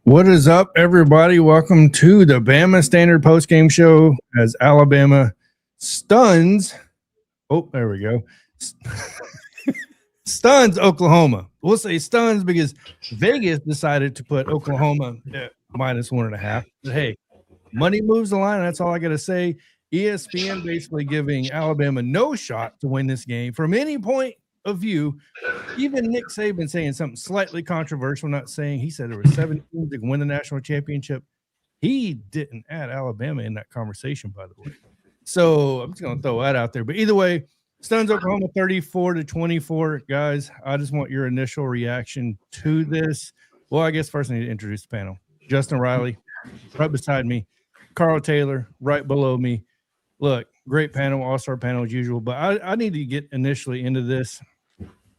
What is up, everybody? Welcome to the Bama Standard Postgame Show as Alabama stuns. Oh, there we go. Stuns Oklahoma. We'll say stuns because Vegas decided to put Oklahoma at -1.5. But hey, money moves the line. That's all I got to say. ESPN basically giving Alabama no shot to win this game from any point of view. Even Nick Saban saying something slightly controversial, not saying he said there were 7 teams that can win the national championship. He didn't add Alabama in that conversation, by the way. So I'm just going to throw that out there. But either way, stuns Oklahoma 34-24. Guys, I just want your initial reaction to this. Well, I guess first I need to introduce the panel. Justin Riley, right beside me. Karl Taylor, right below me. Look, great panel, all-star panel as usual. But I need to get initially into this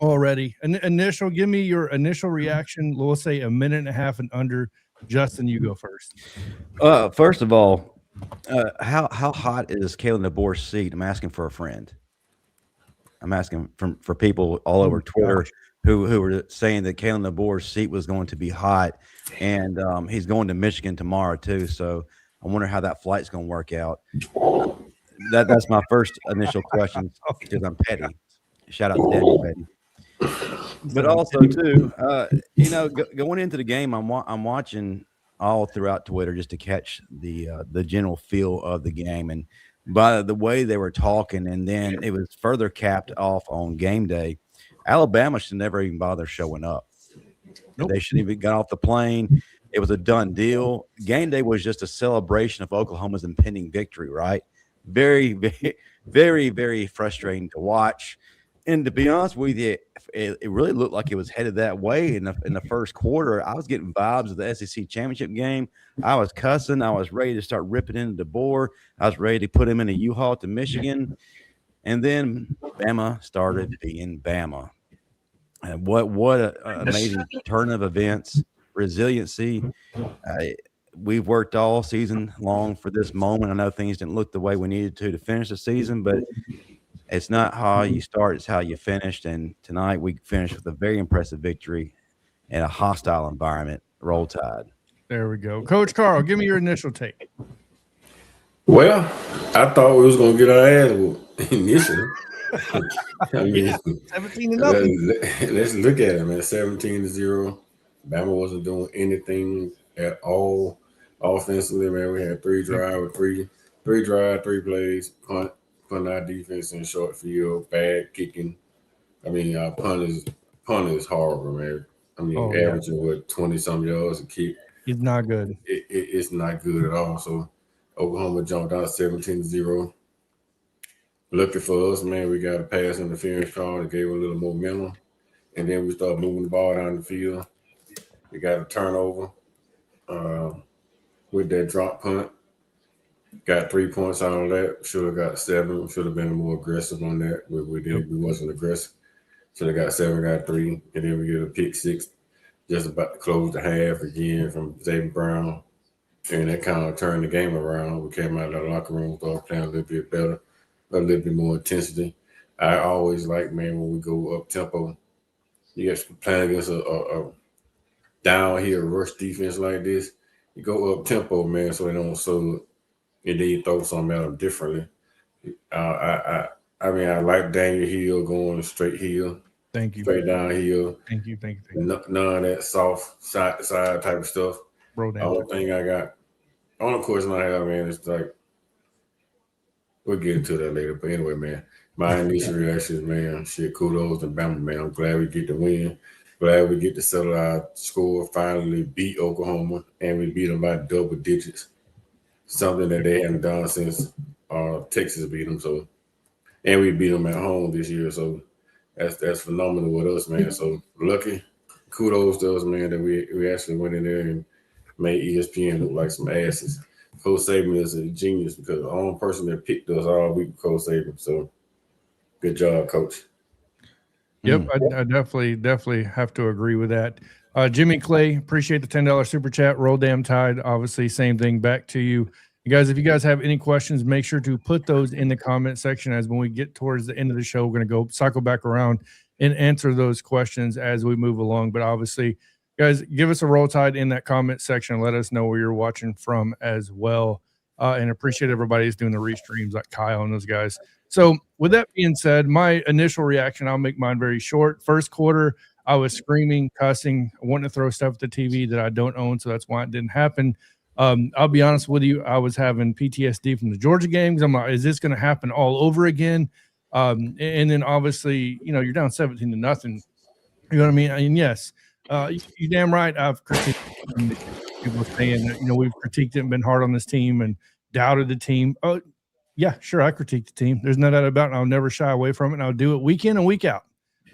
already. Give me your initial reaction. We'll say a minute and a half and under. Justin, you go first. First of all, how hot is Kalen DeBoer's seat? I'm asking for a friend. I'm asking for people all over Twitter who were saying that Kalen DeBoer's seat was going to be hot, and he's going to Michigan tomorrow too. So I wonder how that flight's going to work out. That's my first initial question because I'm petty. Shout out to Daniel Petty. But also too, going into the game, I'm watching all throughout Twitter just to catch the general feel of the game, and by the way they were talking, and then it was further capped off on game day. Alabama should never even bother showing up. Nope. They shouldn't even got off the plane. It was a done deal. Game day was just a celebration of Oklahoma's impending victory, right? Very, very, very, very frustrating to watch. And to be honest with you, it really looked like it was headed that way in the first quarter. I was getting vibes of the SEC championship game. I was cussing. I was ready to start ripping into DeBoer. I was ready to put him in a U-Haul to Michigan. And then Bama started being Bama. And what an amazing turn of events, resiliency. We've worked all season long for this moment. I know things didn't look the way we needed to finish the season, but it's not how you start, it's how you finished. And tonight we finished with a very impressive victory in a hostile environment. Roll Tide. There we go. Coach Karl, give me your initial take. Well, I thought we was going to get our ass whooped initially. I mean, 17-0. Let's look at it, man. 17-0. Bama wasn't doing anything at all offensively, man. We had three plays, punt our defense in short field, bad kicking. I mean, our punt is horrible, man. I mean, averaging 20-some yards a kick. It's not good. It's not good at all. So Oklahoma jumped out 17-0. Lucky for us, man, we got a pass interference call that gave a little momentum, and then we started moving the ball down the field. We got a turnover with that drop punt. Got 3 points out of that. Should have got 7. Should have been more aggressive on that. We wasn't aggressive. Should have got 7, got 3. And then we get a pick 6 just about to close the half again from Xavier Brown. And that kind of turned the game around. We came out of the locker room, started playing a little bit better, a little bit more intensity. I always like, man, when we go up tempo, you guys playing against a downhill rush defense like this, you go up tempo, man, so they don't and then you throw something at them differently. I mean, I like Daniel Hill going straight hill. Thank you. Straight downhill. Thank you. None of that soft side to side type of stuff. The only question I have, man, is like, we'll get into that later. But anyway, man, my initial reaction is, man, shit, kudos to Bama, man. I'm glad we get the win. Glad we get to settle our score, finally beat Oklahoma, and we beat them by double digits. Something that they hadn't done since Texas beat them. So, and we beat them at home this year. So that's phenomenal with us, man. So lucky, kudos to us, man, that we actually went in there and made ESPN look like some asses. Coach Saban is a genius because the only person that picked us all week was Coach Saban. So good job, Coach. Yep, I definitely have to agree with that. Jimmy Clay, appreciate the $10 super chat. Roll Damn Tide, obviously, same thing back to you. You guys, if you guys have any questions, make sure to put those in the comment section, as when we get towards the end of the show, we're going to go cycle back around and answer those questions as we move along. But obviously, guys, give us a roll tide in that comment section and let us know where you're watching from as well. And appreciate everybody who's doing the restreams like Kyle and those guys. So with that being said, my initial reaction, I'll make mine very short. First quarter, I was screaming, cussing, wanting to throw stuff at the TV that I don't own, so that's why it didn't happen. I'll be honest with you, I was having PTSD from the Georgia games. I'm like, is this going to happen all over again? And then obviously, you know, you're down 17-0. You know what I mean? And yes, you damn right. I've critiqued people saying that, you know, we've critiqued it and been hard on this team and doubted the team. Oh, yeah, sure. I critique the team. There's no doubt about it. And I'll never shy away from it. And I'll do it week in and week out.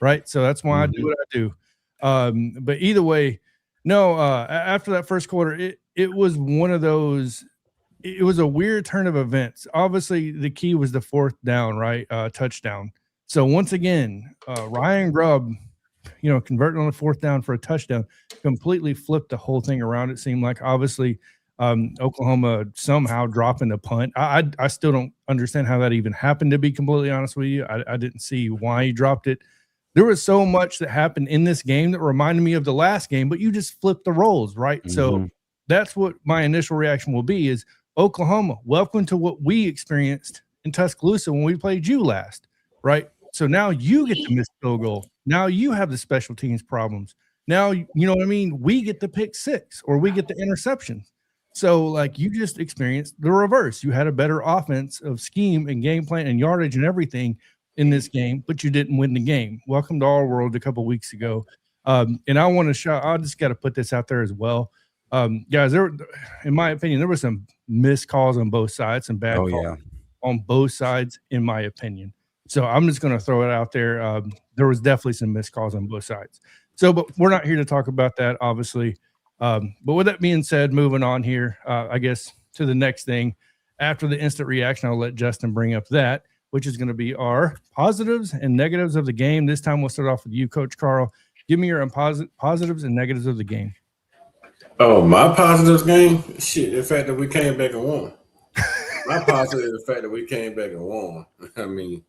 Right. So that's why I do what I do. But either way, no, after that first quarter, it was one of those, it was a weird turn of events. Obviously, the key was the fourth down, right? Touchdown. So once again, Ryan Grubb, you know, converting on the fourth down for a touchdown, completely flipped the whole thing around. It seemed like obviously Oklahoma somehow dropping the punt. I still don't understand how that even happened, to be completely honest with you. I didn't see why he dropped it. There was so much that happened in this game that reminded me of the last game, but you just flipped the roles, right? So that's what my initial reaction will be is Oklahoma, welcome to what we experienced in Tuscaloosa when we played you last, right? So now you get the missed field goal. Now you have the special teams problems. Now, you know what I mean? We get the pick six or we get the interceptions. So, like, you just experienced the reverse. You had a better offense of scheme and game plan and yardage and everything in this game, but you didn't win the game. Welcome to our world a couple of weeks ago. And I want to shout, I just got to put this out there as well. Guys, in my opinion, there were some missed calls on both sides, some bad calls on both sides, in my opinion. So I'm just going to throw it out there. There was definitely some missed calls on both sides. So, but we're not here to talk about that, obviously. But with that being said, moving on here, I guess to the next thing. After the instant reaction, I'll let Justin bring up that, which is going to be our positives and negatives of the game. This time we'll start off with you, Coach Karl. Give me your positives and negatives of the game. Oh, my positives game? Shit, the fact that we came back and won. My positive is the fact that we came back and won. I mean,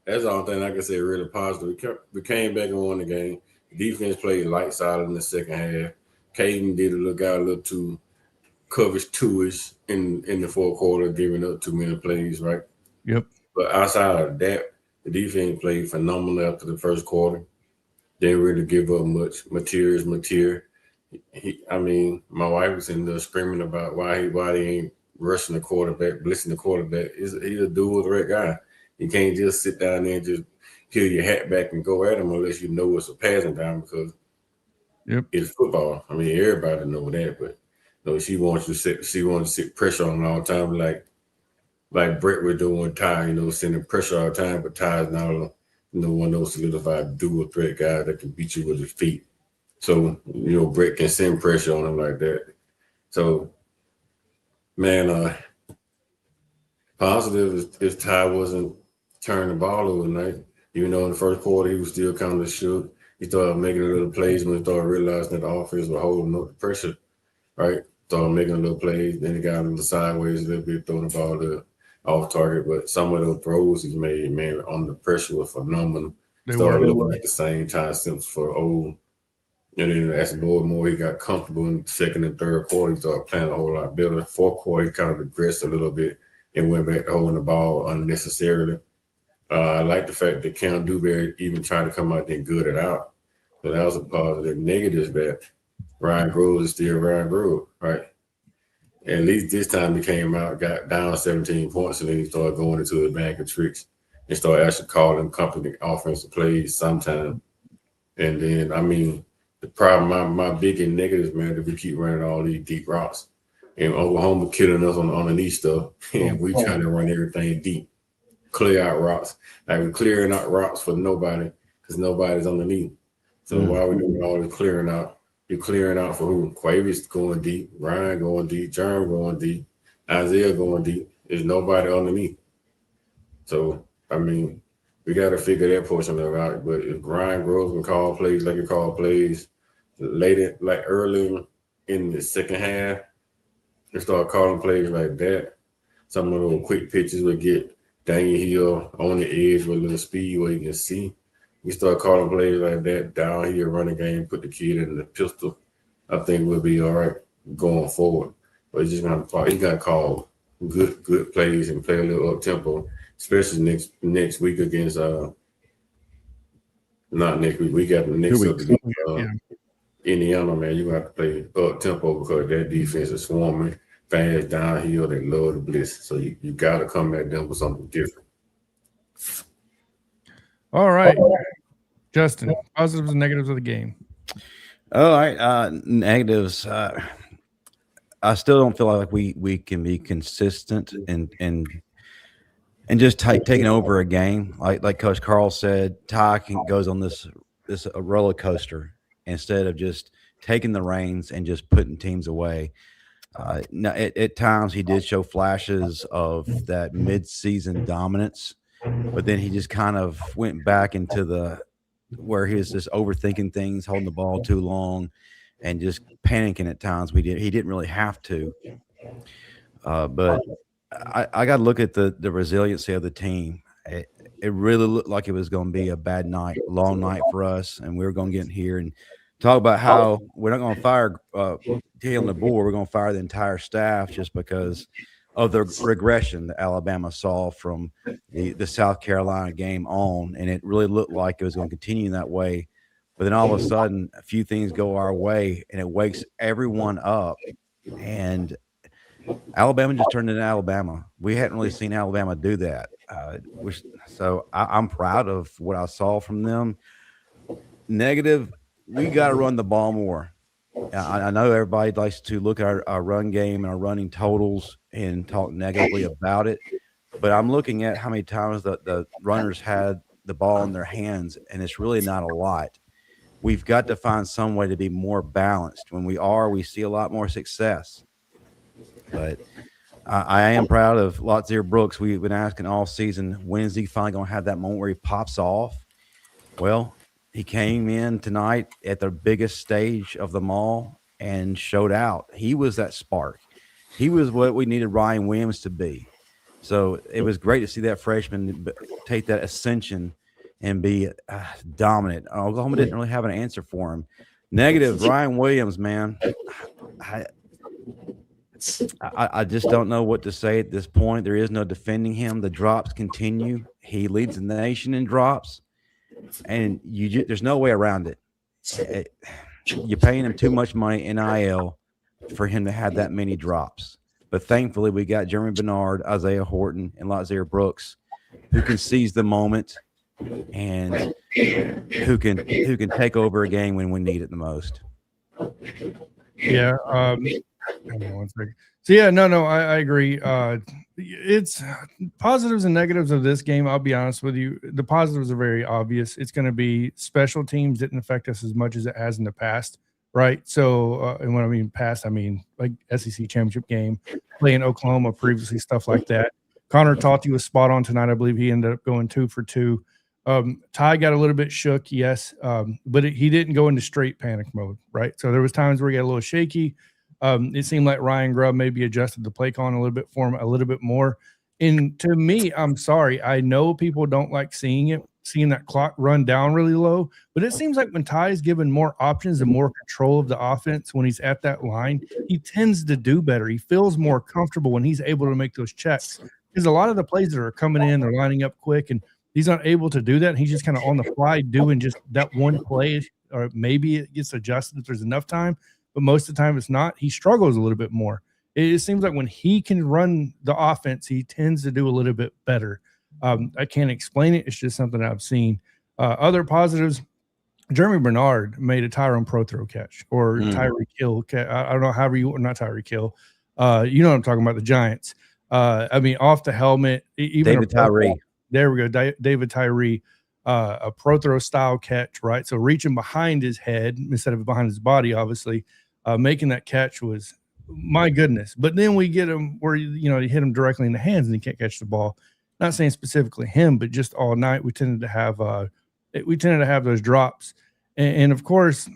that's the only thing I can say really positive. We came back and won the game. The defense played light solid in the second half. Caden got a little too coverage two-ish in the fourth quarter, giving up too many plays, right? Yep. But outside of that, the defense played phenomenal after the first quarter. Didn't really give up much. Mateer. I mean, my wife was in there screaming about why they ain't rushing the quarterback, blitzing the quarterback. He's a dual threat guy. You can't just sit down there and just peel your hat back and go at him unless you know it's a passing down because it's football. I mean, everybody know that, but you know, she wants to sit pressure on him all the time, like Brett was doing Ty, you know, sending pressure all the time, but Ty's not one of those solidified dual threat guys that can beat you with his feet. So, you know, Brett can send pressure on him like that. So, man, positive is Ty wasn't turning the ball over tonight. Even though in the first quarter he was still kind of shook. He started making a little plays when he started realizing that the offense was holding up the pressure, right? Started making a little plays. Then he got a little sideways a little bit, throwing the ball off target. But some of those throws he made, man, under pressure was phenomenal. Started looking like the same Ty Simpson for old. And then as more and more he got comfortable in the second and third quarter, he started playing a whole lot better. Fourth quarter, he kind of regressed a little bit and went back to holding the ball unnecessarily. I like the fact that Cam Dewberry even tried to come out there and good it out. So that was a positive. Negative is that Ryan Grove is still Ryan Grove, right? At least this time he came out, got down 17 points, and then he started going into a bag of tricks and started actually calling company offensive plays sometime. And then, I mean, the problem, my big and negatives, man, that we keep running all these deep routes. And Oklahoma killing us on the underneath stuff, and we trying to run everything deep. Clear out routes. Like we're clearing out routes for nobody because nobody's underneath. So while we're doing all this clearing out, you're clearing out for who? Quavius going deep, Ryan going deep, Jerm going deep, Isaiah going deep. There's nobody underneath. So, I mean, we got to figure that portion of it out. But if Ryan Groves can call plays like he called plays later, like early in the second half, and start calling plays like that, some of those quick pitches would get Daniel Hill on the edge with a little speed where you can see. We start calling plays like that, down here, running game, put the kid in the pistol, I think we'll be all right going forward. But he's got to call good plays and play a little up tempo, especially next week against not next week. We got the next Indiana, man. You're gonna have to play up tempo because that defense is swarming fast downhill. They love the blitz, so you got to come at them with something different. All right, Justin, positives and negatives of the game. All right, negatives. I still don't feel like we can be consistent and just taking over a game. Like Coach Karl said, Ty goes on this roller coaster instead of just taking the reins and just putting teams away. Now, at times he did show flashes of that mid-season dominance, but then he just kind of went back into where he was just overthinking things, holding the ball too long, and just panicking at times. He didn't really have to, but I got to look at the resiliency of the team. It really looked like it was going to be a bad night, long night for us, and we were going to get in here and talk about how we're not going to fire Taylor DeBoer. We're going to fire the entire staff just because of the regression that Alabama saw from the South Carolina game on, and it really looked like it was going to continue that way. But then all of a sudden, a few things go our way, and it wakes everyone up. And Alabama just turned into Alabama. We hadn't really seen Alabama do that. So I'm proud of what I saw from them. Negative, we got to run the ball more. I know everybody likes to look at our run game and our running totals and talk negatively about it, but I'm looking at how many times the runners had the ball in their hands, and it's really not a lot. We've got to find some way to be more balanced. When we see a lot more success. But I am proud of Lotsier Brooks. We've been asking all season, when is he finally going to have that moment where he pops off? Well, he came in tonight at the biggest stage of them all and showed out. He was that spark. He was what we needed Ryan Williams to be. So it was great to see that freshman take that ascension and be dominant. Oklahoma didn't really have an answer for him. Negative, Ryan Williams, man. I just don't know what to say at this point. There is no defending him. The drops continue. He leads the nation in drops, and there's no way around it. You're paying him too much money NIL for him to have that many drops. But thankfully, we got Jeremy Bernard, Isaiah Horton, and Lotsier Brooks, who can seize the moment and who can take over a game when we need it the most. Yeah. Hang on one second. So yeah, no, I agree. It's positives and negatives of this game. I'll be honest with you. The positives are very obvious. It's going to be special teams didn't affect us as much as it has in the past, right? So, and when I mean past, I mean like SEC championship game, playing Oklahoma previously, stuff like that. Connor Tauti was spot on tonight. I believe he ended up going 2 for 2. Ty got a little bit shook, yes, but he didn't go into straight panic mode, right? So there was times where he got a little shaky. It seemed like Ryan Grubb maybe adjusted the play calling a little bit for him a little bit more. And to me, I'm sorry. I know people don't like seeing that clock run down really low, but it seems like when Ty is given more options and more control of the offense when he's at that line, he tends to do better. He feels more comfortable when he's able to make those checks. Because a lot of the plays that are coming in, they're lining up quick, and he's not able to do that. He's just kind of on the fly doing just that one play, or maybe it gets adjusted if there's enough time. But most of the time it's not. He struggles a little bit more. It seems like when he can run the offense, he tends to do a little bit better. I can't explain it. It's just something I've seen. Other positives, Jeremy Bernard made a Tyrone Pro throw catch or Tyreek Hill. I don't know, however you – not Tyreek Hill. You know what I'm talking about, the Giants. I mean, off the helmet. Even David Tyree. There we go, David Tyree. A pro throw style catch, right? So reaching behind his head instead of behind his body, obviously, making that catch was, my goodness. But then we get him where, you hit him directly in the hands and he can't catch the ball. Not saying specifically him, but just all night we tended to have those drops. And of course,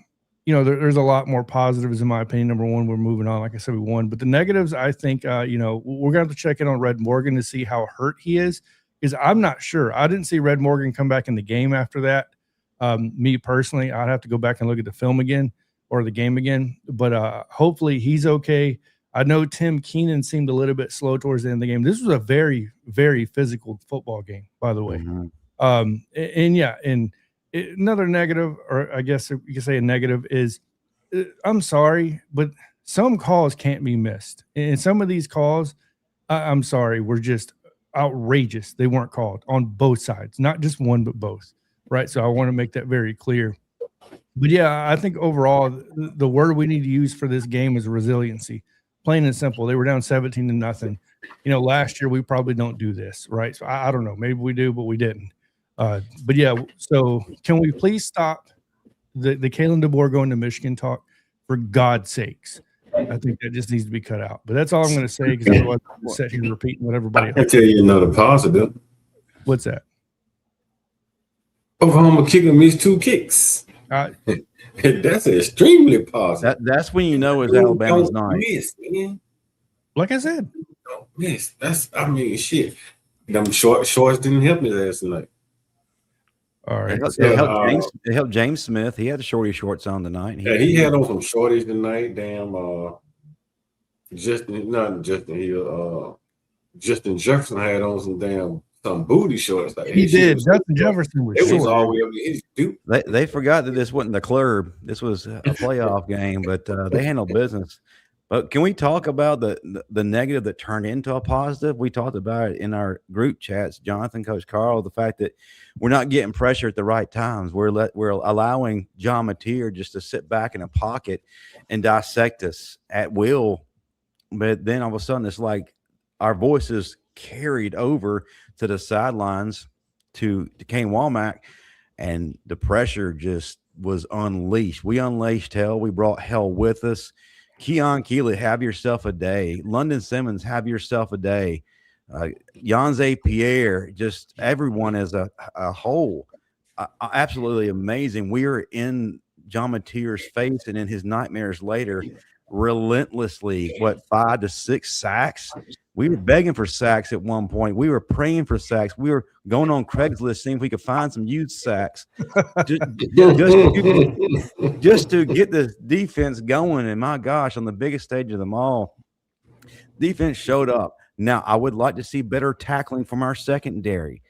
there's a lot more positives in my opinion. Number one, we're moving on. Like I said, we won. But the negatives, I think, we're going to have to check in on Red Morgan to see how hurt he is. Because I'm not sure. I didn't see Red Morgan come back in the game after that. Me personally, I'd have to go back and look at the film again. or the game again. But hopefully he's okay. I know Tim Keenan seemed a little bit slow towards the end of the game. This was a very, very physical football game, by the way. Another negative, or I guess you could say a negative, is I'm sorry, but some calls can't be missed. And some of these calls, I'm sorry, were just outrageous. They weren't called on both sides, not just one, but both. Right. So I want to make that very clear. But yeah, I think overall, the word we need to use for this game is resiliency. Plain and simple. They were down 17-0. Last year we probably don't do this, right? So I don't know. Maybe we do, but we didn't. But yeah, so can we please stop the Kalen DeBoer going to Michigan talk, for God's sakes? I think that just needs to be cut out. But that's all I'm going to say, because otherwise I'm going to sit here repeating what everybody else. I tell you another positive. What's that? Oklahoma kicking missed 2 kicks. That's extremely positive. That's when you know it's Alabama's night. Miss, man. Like I said, don't miss. Shit. Them shorts didn't help me last night. All right. It helped James Smith. He had the shorty shorts on tonight. He had on some shorties tonight. Damn. Justin Jefferson had on some booty shorts. Like, he did. Justin Jefferson was short. Was all the way up to his dude. They forgot that this wasn't the club. This was a playoff game, but they handled business. But can we talk about the negative that turned into a positive? We talked about it in our group chats, Jonathan, Coach Karl, the fact that we're not getting pressure at the right times. We're allowing John Mateer just to sit back in a pocket and dissect us at will. But then all of a sudden, it's like our voices carried over to the sidelines to Kane Womack, and the pressure just was unleashed. We unleashed hell. We brought hell with us. Keon Keeley, have yourself a day. London Simmons, have yourself a day. Yanze Pierre, just everyone as a whole. Absolutely amazing. We are in John Mateer's face and in his nightmares later, relentlessly, 5 to 6 sacks. We were begging for sacks at one point. We were praying for sacks. We were going on Craigslist seeing if we could find some youth sacks just to get the defense going. And my gosh, on the biggest stage of them all, defense showed up. Now, I would like to see better tackling from our secondary.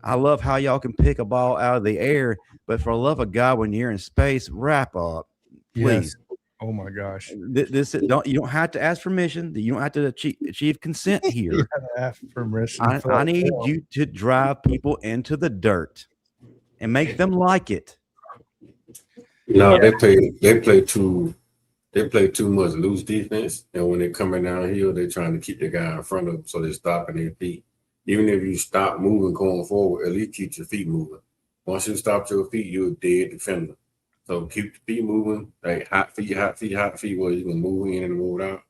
I love how y'all can pick a ball out of the air, but for the love of God, when you're in space, wrap up, please. Yes. Oh my gosh! You don't have to ask permission. You don't have to achieve consent here. You have to ask permission. I need you to drive people into the dirt and make them like it. No, they play too much loose defense, and when they're coming downhill, they're trying to keep the guy in front of them, so they're stopping their feet. Even if you stop moving going forward, at least keep your feet moving. Once you stop your feet, you're a dead defender. So keep the feet moving, like hot feet, where you can move in and move out.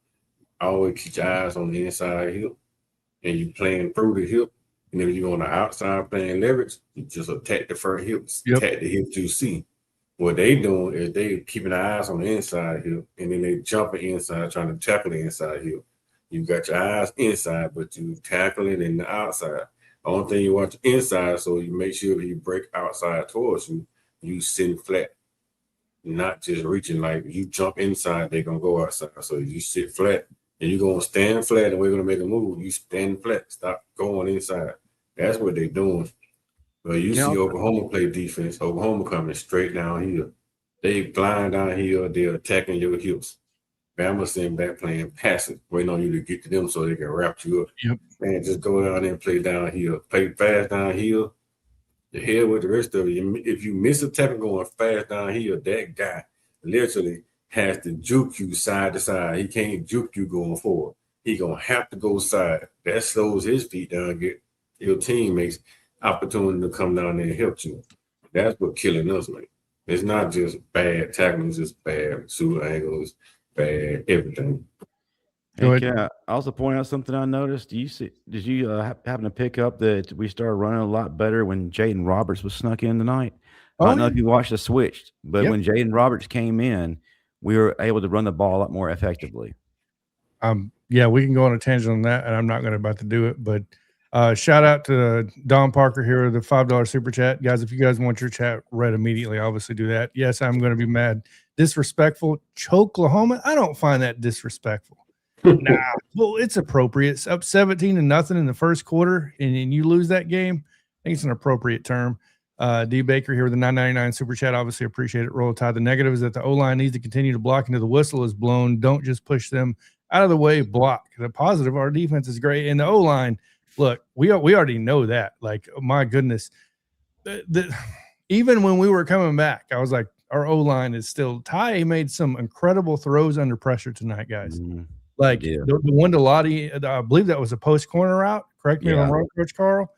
Always keep your eyes on the inside hip, and you playing through the hip. And if you're on the outside playing leverage, you just attack the front hips, attack the hips you see. What they doing is they keeping their eyes on the inside hip, and then they jumping inside, trying to tackle the inside hip. You got your eyes inside, but you tackling in the outside. The only thing you want inside, so you make sure if you break outside towards you, you sitting flat. Not just reaching, like you jump inside, they're gonna go outside. So you sit flat and you're gonna stand flat and we're gonna make a move. You stand flat, stop going inside. That's what they're doing. But you see Oklahoma play defense, Oklahoma coming straight down here. They blind down here, they're attacking your hips. Bama sitting back playing passive, waiting on you to get to them so they can wrap you up. Yep. Man, just go down there and play down here. Play fast down here. The hell with the rest of it. If you miss a tackle going fast down here, that guy literally has to juke you side to side. He can't juke you going forward. He gonna have to go side. That slows his feet down, get your teammates opportunity to come down there and help you. That's what killing us, man. It's not just bad tackling, it's just bad super angles, bad everything. Hey, I also point out something I noticed. Did you happen to pick up that we started running a lot better when Jaden Roberts was snuck in tonight? I don't know if you watched the switch, but when Jaden Roberts came in, we were able to run the ball a lot more effectively. Yeah, we can go on a tangent on that, and I'm not going to about to do it, but Shout out to Don Parker here, the $5 super chat. Guys, if you guys want your chat read immediately, obviously do that. Yes, I'm going to be mad. Disrespectful. Choklahoma? I don't find that disrespectful. Nah, well, it's appropriate. It's up 17-0 in the first quarter, and you lose that game. I think it's an appropriate term. D. Baker here with the $9.99 super chat. Obviously appreciate it. Roll Tide. The negative is that the O-line needs to continue to block until the whistle is blown. Don't just push them out of the way, block. The positive, our defense is great. And the O-line, look, we already know that. Like, my goodness. Even when we were coming back, I was like, our O-line is still – Ty made some incredible throws under pressure tonight, guys. Mm-hmm. Like the one to Lottie, I believe that was a post corner route. Correct me if I'm wrong, Coach Karl.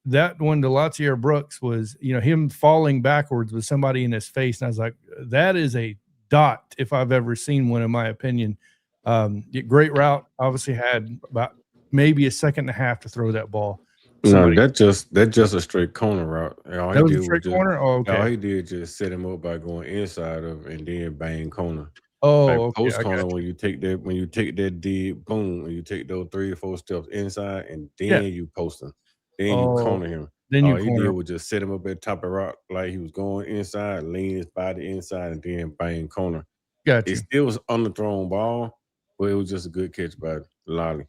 That one to Latier Brooks was, him falling backwards with somebody in his face. And I was like, that is a dot if I've ever seen one, in my opinion. Great route. Obviously had about maybe a second and a half to throw that ball. No, that's just a straight corner route. That was a straight corner? Oh, okay. All he did just set him up by going inside of and then bang corner. Oh, like okay. Post corner when you take that deep boom, when you take those 3 or 4 steps inside and then you post him. Then you corner him. Then all he did was just set him up at the top of the rock like he was going inside, lean his body inside, and then bang corner. Gotcha. It still was underthrown ball, but it was just a good catch by Lottie.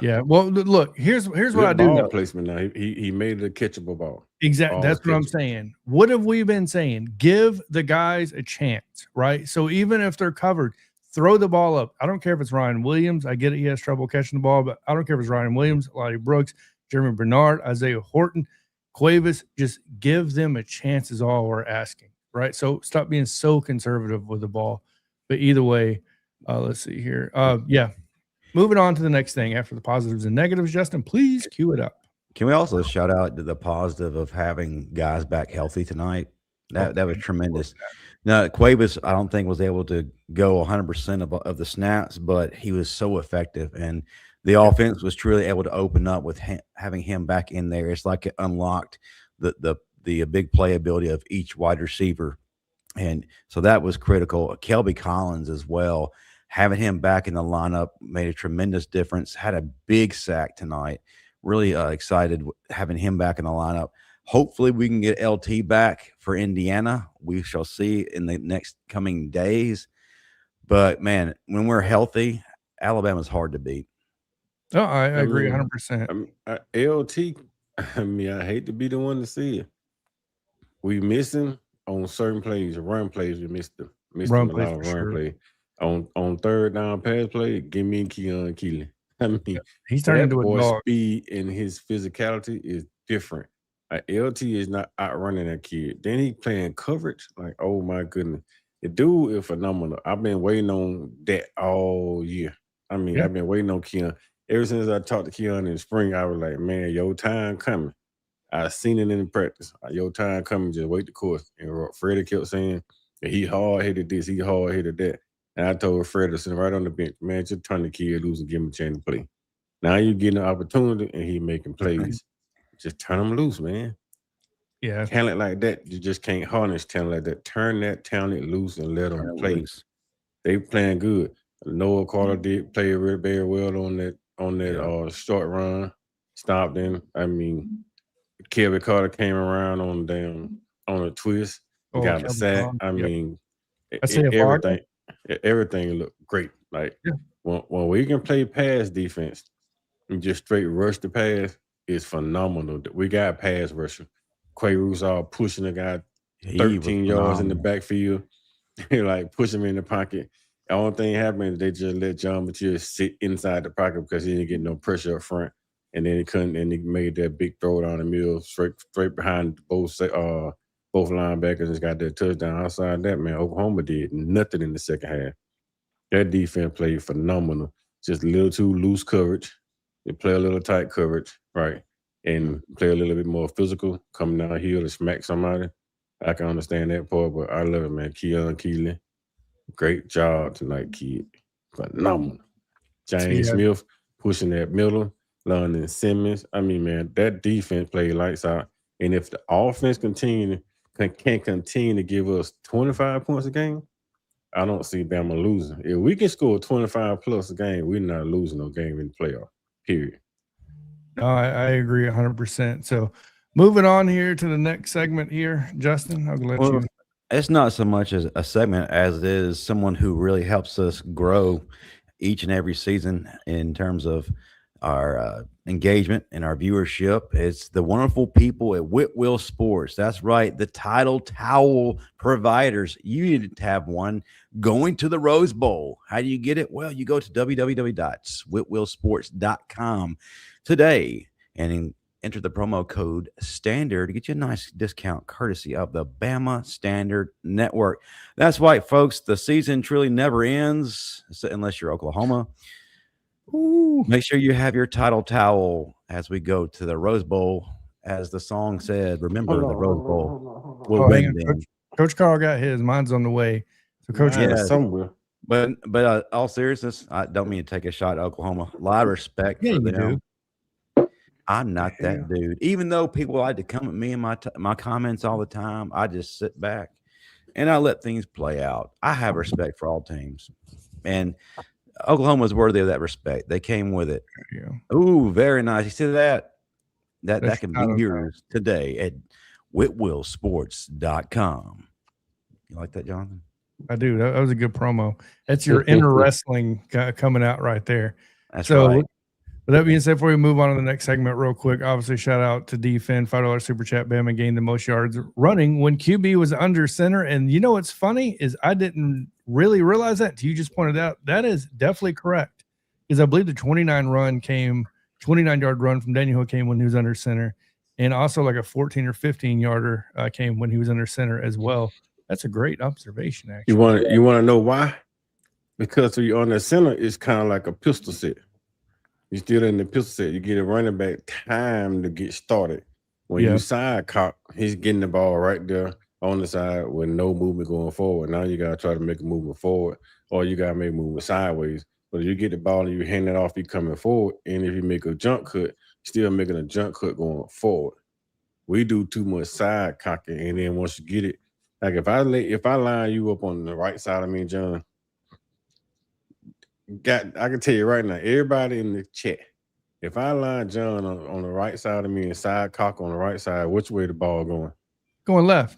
Yeah. Well, look, here's what I do know. Placement now. He made it a catchable ball. Exactly. That's what I'm saying. What have we been saying? Give the guys a chance, right? So even if they're covered, throw the ball up. I don't care if it's Ryan Williams. I get it. He has trouble catching the ball, but I don't care if it's Ryan Williams, Lottie Brooks, Jeremy Bernard, Isaiah Horton, Cuevas. Just give them a chance is all we're asking, right? So stop being so conservative with the ball. But either way, let's see here. Moving on to the next thing after the positives and negatives, Justin, please cue it up. Can we also shout out to the positive of having guys back healthy tonight? That was tremendous. Now, Cuevas, I don't think was able to go 100% of the snaps, but he was so effective, and the offense was truly able to open up with having him back in there. It's like it unlocked the big playability of each wide receiver, and so that was critical. Kelby Collins as well. Having him back in the lineup made a tremendous difference. Had a big sack tonight. Really excited having him back in the lineup. Hopefully we can get LT back for Indiana. We shall see in the next coming days. But, man, when we're healthy, Alabama's hard to beat. Oh, I agree 100%. LT, I hate to be the one to see it. We miss him on certain plays, run plays. We missed him. Missed him a lot of run plays. On third down pass play, give me Keon Keelan. He's turning into a dog. Speed and his physicality is different. LT is not outrunning that kid. Then he playing coverage. Like, oh my goodness, the dude is phenomenal. I've been waiting on that all year. I've been waiting on Keon. Ever since I talked to Keon in the spring, I was like, man, your time coming. I seen it in practice. Your time coming. Just wait the course. And Freddie kept saying that he hard-headed this, he hard-headed that. And I told Fred to sit right on the bench, man, just turn the kid loose and give him a chance to play. Now you're getting an opportunity and he making plays. Just turn him loose, man. Yeah. Talent like that, you just can't harness talent like that. Turn that talent loose and let them play. They playing good. Noah Carter did play very well on that short run. Stopped him. Kelby Carter came around on a twist. Got a sack. Everything looked great. Like when we can play pass defense and just straight rush the pass, it's phenomenal. We got pass rusher. Quay all pushing the guy 13 yards in the backfield. Like push him in the pocket. The only thing happened is they just let John Mathieu sit inside the pocket because he didn't get no pressure up front. And then he couldn't, and he made that big throw down the middle straight behind both linebackers and got that touchdown. Outside that, man, Oklahoma did nothing in the second half. That defense played phenomenal. Just a little too loose coverage. They play a little tight coverage, right? And play a little bit more physical, coming downhill to smack somebody. I can understand that part, but I love it, man. Keon Keelan, great job tonight, kid. Phenomenal. James Smith pushing that middle. London Simmons. Man, that defense played lights out. And if the offense can continue to give us 25 points a game, I don't see Bama losing. If we can score 25 plus a game, we're not losing no game in the playoff, period. No, I agree 100%. So moving on here to the next segment here, Justin, I'll let you. It's not so much as a segment as it is someone who really helps us grow each and every season in terms of our engagement and our viewership. It's the wonderful people at Whitwell Sports. That's right, the title towel providers. You need to have one going to the Rose Bowl. How do you get it? Well, you go to www.whitwellsports.com today and enter the promo code STANDARD to get you a nice discount courtesy of the Bama Standard Network. That's right, folks. The season truly never ends unless you're Oklahoma. Ooh. Make sure you have your title towel as we go to the Rose Bowl. As the song said, remember the Rose Bowl. We'll win. Coach Karl got his. Mine's on the way. So, Coach, somewhere. But all seriousness, I don't mean to take a shot at Oklahoma. A lot of respect for them. I'm not that dude. Even though people like to come at me in my comments all the time, I just sit back and I let things play out. I have respect for all teams, and Oklahoma is worthy of that respect. They came with it. Ooh, very nice. You see that? That can be yours today at whitwellsports.com. You like that, Jonathan? I do. That was a good promo. That's your inner wrestling coming out right there. That's right. With that being said, before we move on to the next segment real quick, obviously shout out to Defend, $5 super chat. Bama gained the most yards running when QB was under center. And you know what's funny is I didn't really realize that until you just pointed out. That is definitely correct, because I believe the 29-yard run from Daniel Hill came when he was under center, and also like a 14 or 15-yarder came when he was under center as well. That's a great observation, actually. You want to know why? Because when you're on the center, it's kind of like a pistol set. You're still in the pistol set. You get a running back time to get started. When you side cock, he's getting the ball right there on the side with no movement going forward. Now you got to try to make a movement forward, or you got to make a movement sideways. But if you get the ball and you hand it off, you're coming forward. And if you make a jump cut, still making a jump cut going forward. We do too much side cocking, and then once you get it, like if I line you up on the right side of me, John, I can tell you right now, everybody in the chat, if I line John on the right side of me and side cock on the right side, which way the ball going? Going left.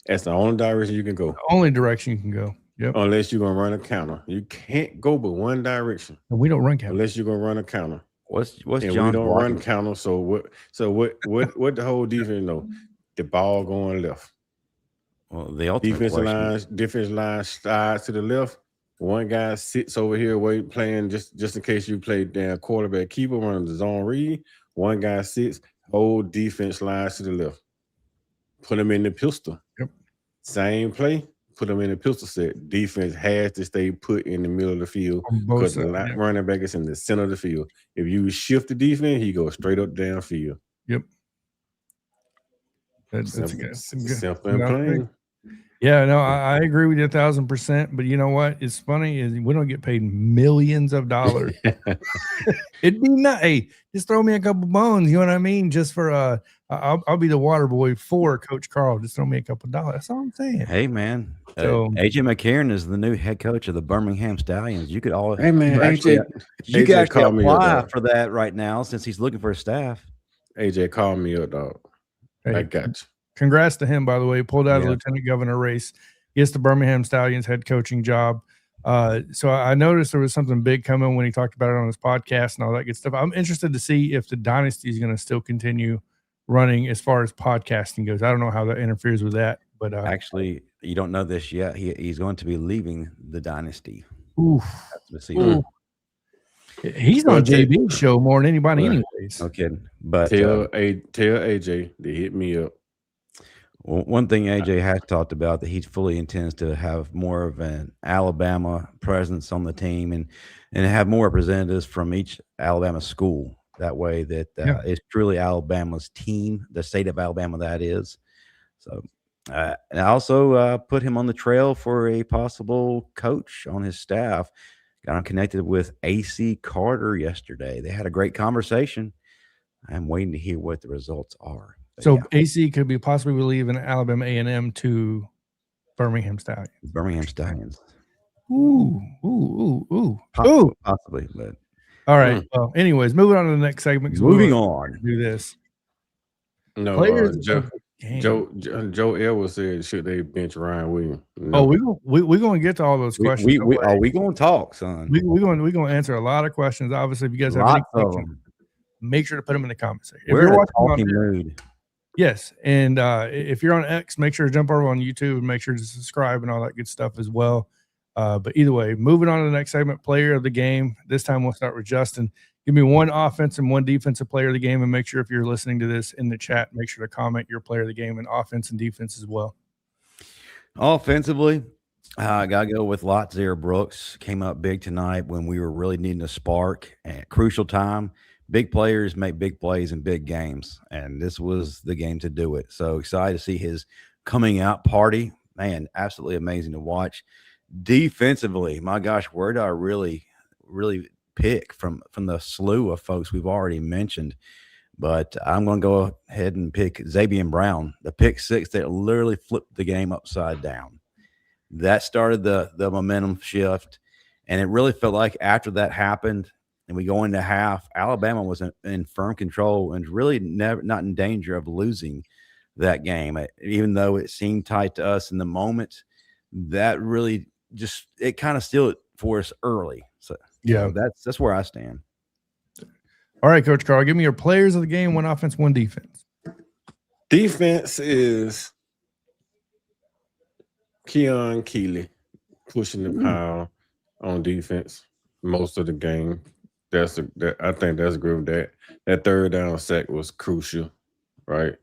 That's the only direction you can go. The only direction you can go. Yep. Unless you're gonna run a counter. You can't go but one direction. And we don't run counter. Unless you're gonna run a counter. What's and John? We don't run counter. So what the whole defense know? The ball going left. Well, the defense line slides to the left. One guy sits over here playing just in case you play damn quarterback keeper running the zone read. One guy sits, whole defense slides to the left. Put him in the pistol. Yep. Same play, put him in the pistol set. Defense has to stay put in the middle of the field because the running back is in the center of the field. If you shift the defense, he goes straight up downfield. Yep. That's simple and plain. Yeah, no, I agree with you 1,000%. But you know what? It's funny is we don't get paid millions of dollars. It'd be nice. Hey, just throw me a couple bones. You know what I mean? Just for I'll be the water boy for Coach Karl. Just throw me a couple dollars. That's all I'm saying. Hey man, AJ McCarron is the new head coach of the Birmingham Stallions. You could all you guys can apply for that right now since he's looking for a staff. AJ, call me up, dog. Hey, I got you. Congrats to him, by the way. Pulled out a lieutenant governor race. Gets the Birmingham Stallions head coaching job. So I noticed there was something big coming when he talked about it on his podcast and all that good stuff. I'm interested to see if the dynasty is going to still continue running as far as podcasting goes. I don't know how that interferes with that, but actually, you don't know this yet. He's going to be leaving the dynasty. Oof. He's on JB's show more than anybody, anyways. No kidding. But tell AJ to hit me up. Well, one thing AJ has talked about that he fully intends to have more of an Alabama presence on the team and have more representatives from each Alabama school. That way that it's truly Alabama's team, the state of Alabama that is. So and I also put him on the trail for a possible coach on his staff. Got him connected with AC Carter yesterday. They had a great conversation. I'm waiting to hear what the results are. But so AC could be possibly leaving Alabama A&M to Birmingham Stallions. Birmingham Stallions. Ooh. Possibly, but All right. Well, anyways, moving on to the next segment. Moving on. Do this. No, Players of the game. Joe Edwards said, should they bench Ryan Williams? No. Oh, we're going to get to all those questions. We going to talk, son. We're going to answer a lot of questions. Obviously, if you guys have any questions, make sure to put them in the comment section. We're in a talking mood. Yes, and if you're on X, make sure to jump over on YouTube and make sure to subscribe and all that good stuff as well. But either way, moving on to the next segment, player of the game. This time we'll start with Justin. Give me one offense and one defensive player of the game, and make sure if you're listening to this in the chat, make sure to comment your player of the game and offense and defense as well. Offensively, I got to go with Lotzier Brooks. Came up big tonight when we were really needing a spark at crucial time. Big players make big plays in big games, and this was the game to do it. So excited to see his coming out party. Man, absolutely amazing to watch. Defensively, my gosh, where did I really pick from the slew of folks we've already mentioned? But I'm going to go ahead and pick Xavier Brown, the pick six that literally flipped the game upside down. That started the momentum shift, and it really felt like after that happened and we go into half, Alabama was in firm control and really not in danger of losing that game. Even though it seemed tight to us in the moment, that really just it kind of sealed it for us early. So yeah, that's where I stand. All right, Coach Karl, give me your players of the game, one offense, one defense. Defense is Keon Keeley pushing the pile on defense most of the game. I think that's good with that. That third down sack was crucial, right?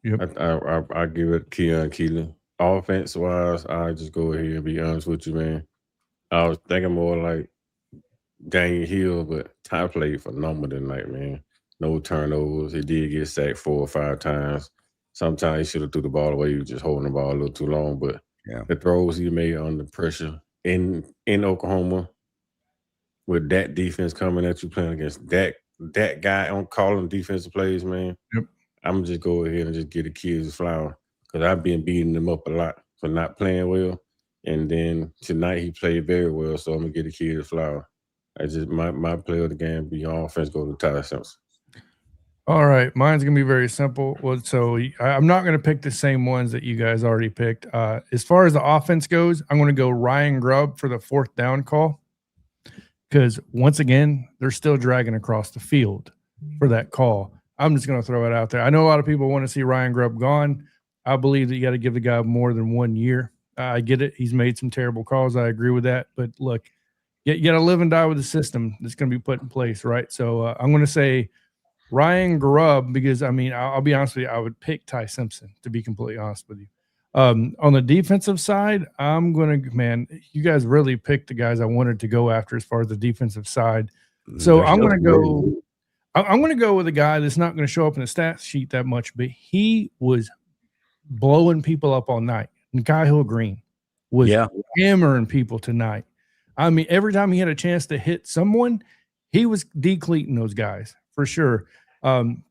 Yep. I give it Keon Keeley. Offense wise, I just go ahead and be honest with you, man. I was thinking more like Daniel Hill, but Ty played phenomenal tonight, man. No turnovers. He did get sacked 4 or 5 times. Sometimes he should have threw the ball away. He was just holding the ball a little too long. But the throws he made under pressure in Oklahoma with that defense coming at you playing against that guy on calling defensive plays, man. Yep. I'm going to just go ahead and just get the kids a flower because I've been beating them up a lot for not playing well. And then tonight he played very well, so I'm going to get the kids a flower. My player of the game be offense go to Ty Simpson. All right, mine's gonna be very simple. Well, so I'm not gonna pick the same ones that you guys already picked. As far as the offense goes, I'm gonna go Ryan Grubb for the 4th down call because once again they're still dragging across the field for that call. I'm just gonna throw it out there. I know a lot of people want to see Ryan Grubb gone. I believe that you got to give the guy more than 1 year. I get it. He's made some terrible calls. I agree with that. But look, you got to live and die with the system that's going to be put in place, right? So I'm going to say Ryan Grubb because, I mean, I'll be honest with you, I would pick Ty Simpson, to be completely honest with you. On the defensive side, I'm going to, man, you guys really picked the guys I wanted to go after as far as the defensive side. So I'm going to go with a guy that's not going to show up in the stat sheet that much, but he was blowing people up all night. And Kyle Green was hammering people tonight. I mean, every time he had a chance to hit someone, he was decleating those guys for sure. And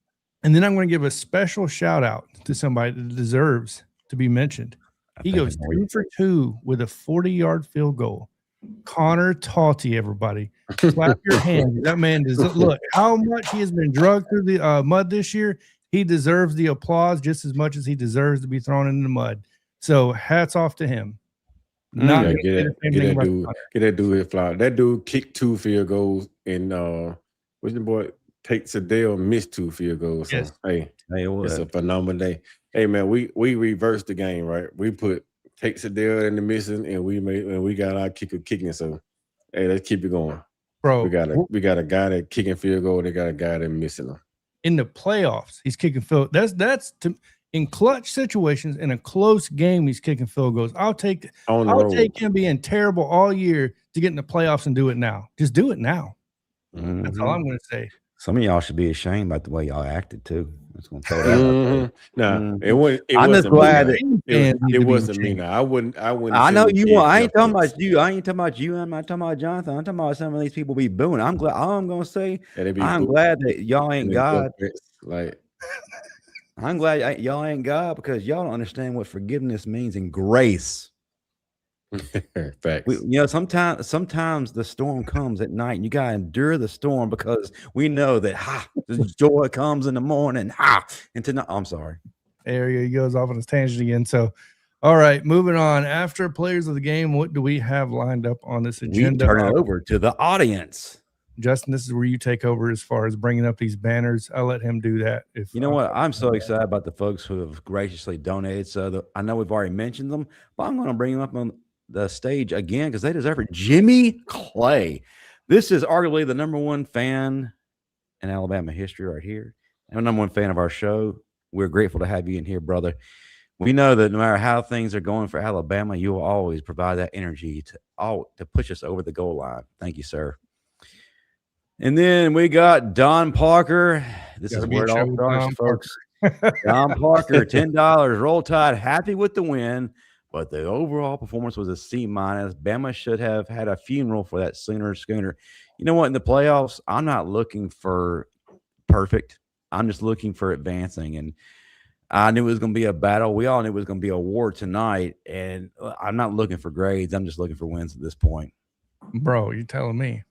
then I'm going to give a special shout out to somebody that deserves to be mentioned. He goes 2 for 2 with a 40-yard field goal. Connor Tauti, everybody. Clap your hands. That man does look how much he has been drugged through the mud this year. He deserves the applause just as much as he deserves to be thrown in the mud. So hats off to him. Get that dude hit fly. That dude kicked 2 field goals and what's the boy Tate Sedale missed 2 field goals. So, yes. Hey, it's a phenomenal day. Hey man, we reversed the game, right? We put Tate Sedale in the missing and we got our kicker kicking. So hey, let's keep it going. Bro, we got a guy that kicking field goal, they got a guy that missing them. In the playoffs, he's kicking field. That's in clutch situations in a close game, he's kicking field goals. I'll take him being terrible all year to get in the playoffs and do it now. Just do it now. Mm-hmm. That's all I'm going to say. Some of y'all should be ashamed about the way y'all acted too. It's going to throw that. No, it wasn't. I'm just glad that it wasn't me. Now I wouldn't. I know you want. I ain't talking about you. I ain't talking about you. I'm not talking about Johnathan. I'm talking about some of these people be booing. I'm glad. All I'm going to say, I'm glad that y'all ain't God. Like. I'm glad y'all ain't God because y'all don't understand what forgiveness means and grace. Facts. Sometimes the storm comes at night, and you gotta endure the storm because we know that the joy comes in the morning. And tonight, I'm sorry. There he goes off on his tangent again. So, all right, moving on. After players of the game, what do we have lined up on this agenda? We turn it over to the audience. Justin, this is where you take over as far as bringing up these banners. I'll let him do that. If you know what, I'm so excited about the folks who have graciously donated. So I know we've already mentioned them, but I'm going to bring them up on the stage again because they deserve it. Jimmy Clay. This is arguably the #1 fan in Alabama history right here, and the #1 fan of our show. We're grateful to have you in here, brother. We know that no matter how things are going for Alabama, you will always provide that energy to push us over the goal line. Thank you, sir. And then we got Don Parker. This is where it all starts, folks. Don Parker, $10. Roll Tide, happy with the win, but the overall performance was a C-. Bama should have had a funeral for that Schooner. You know what? In the playoffs, I'm not looking for perfect. I'm just looking for advancing. And I knew it was going to be a battle. We all knew it was going to be a war tonight. And I'm not looking for grades. I'm just looking for wins at this point. Bro, you're telling me.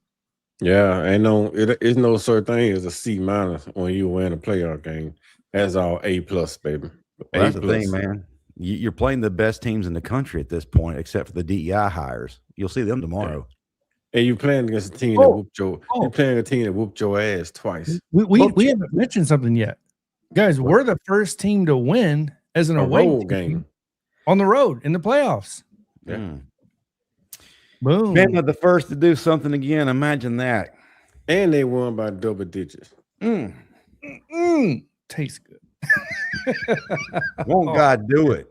Yeah, it's no such thing as a C- when you win a playoff game. That's all A+, baby. Well, that's the thing, man. You're playing the best teams in the country at this point, except for the DEI hires. You'll see them tomorrow. And you're playing against a team that whooped your. You're playing a team that whooped your ass twice. We haven't mentioned something yet, guys. We're the first team to win as an away game on the road in the playoffs. Yeah. Boom. Bama the first to do something again. Imagine that. And they won by double digits. Tastes good. Won't God do it?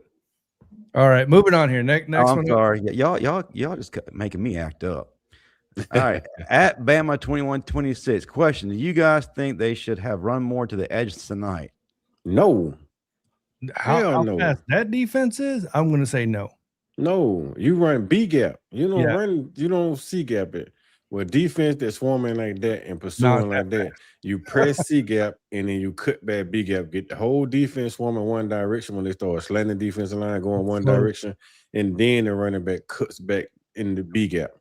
All right, moving on here. Next one. I'm sorry. Y'all just making me act up. All right. At Bama 21-26. Question: do you guys think they should have run more to the edge tonight? No. How fast that defense is? I'm going to say no. No, you run B gap. You don't run. You don't C gap it. With defense that's swarming like that and pursuing like that, you press C gap and then you cut back B gap. Get the whole defense swarming one direction when they start slanting the defensive line going one direction, and then the running back cuts back in the B gap.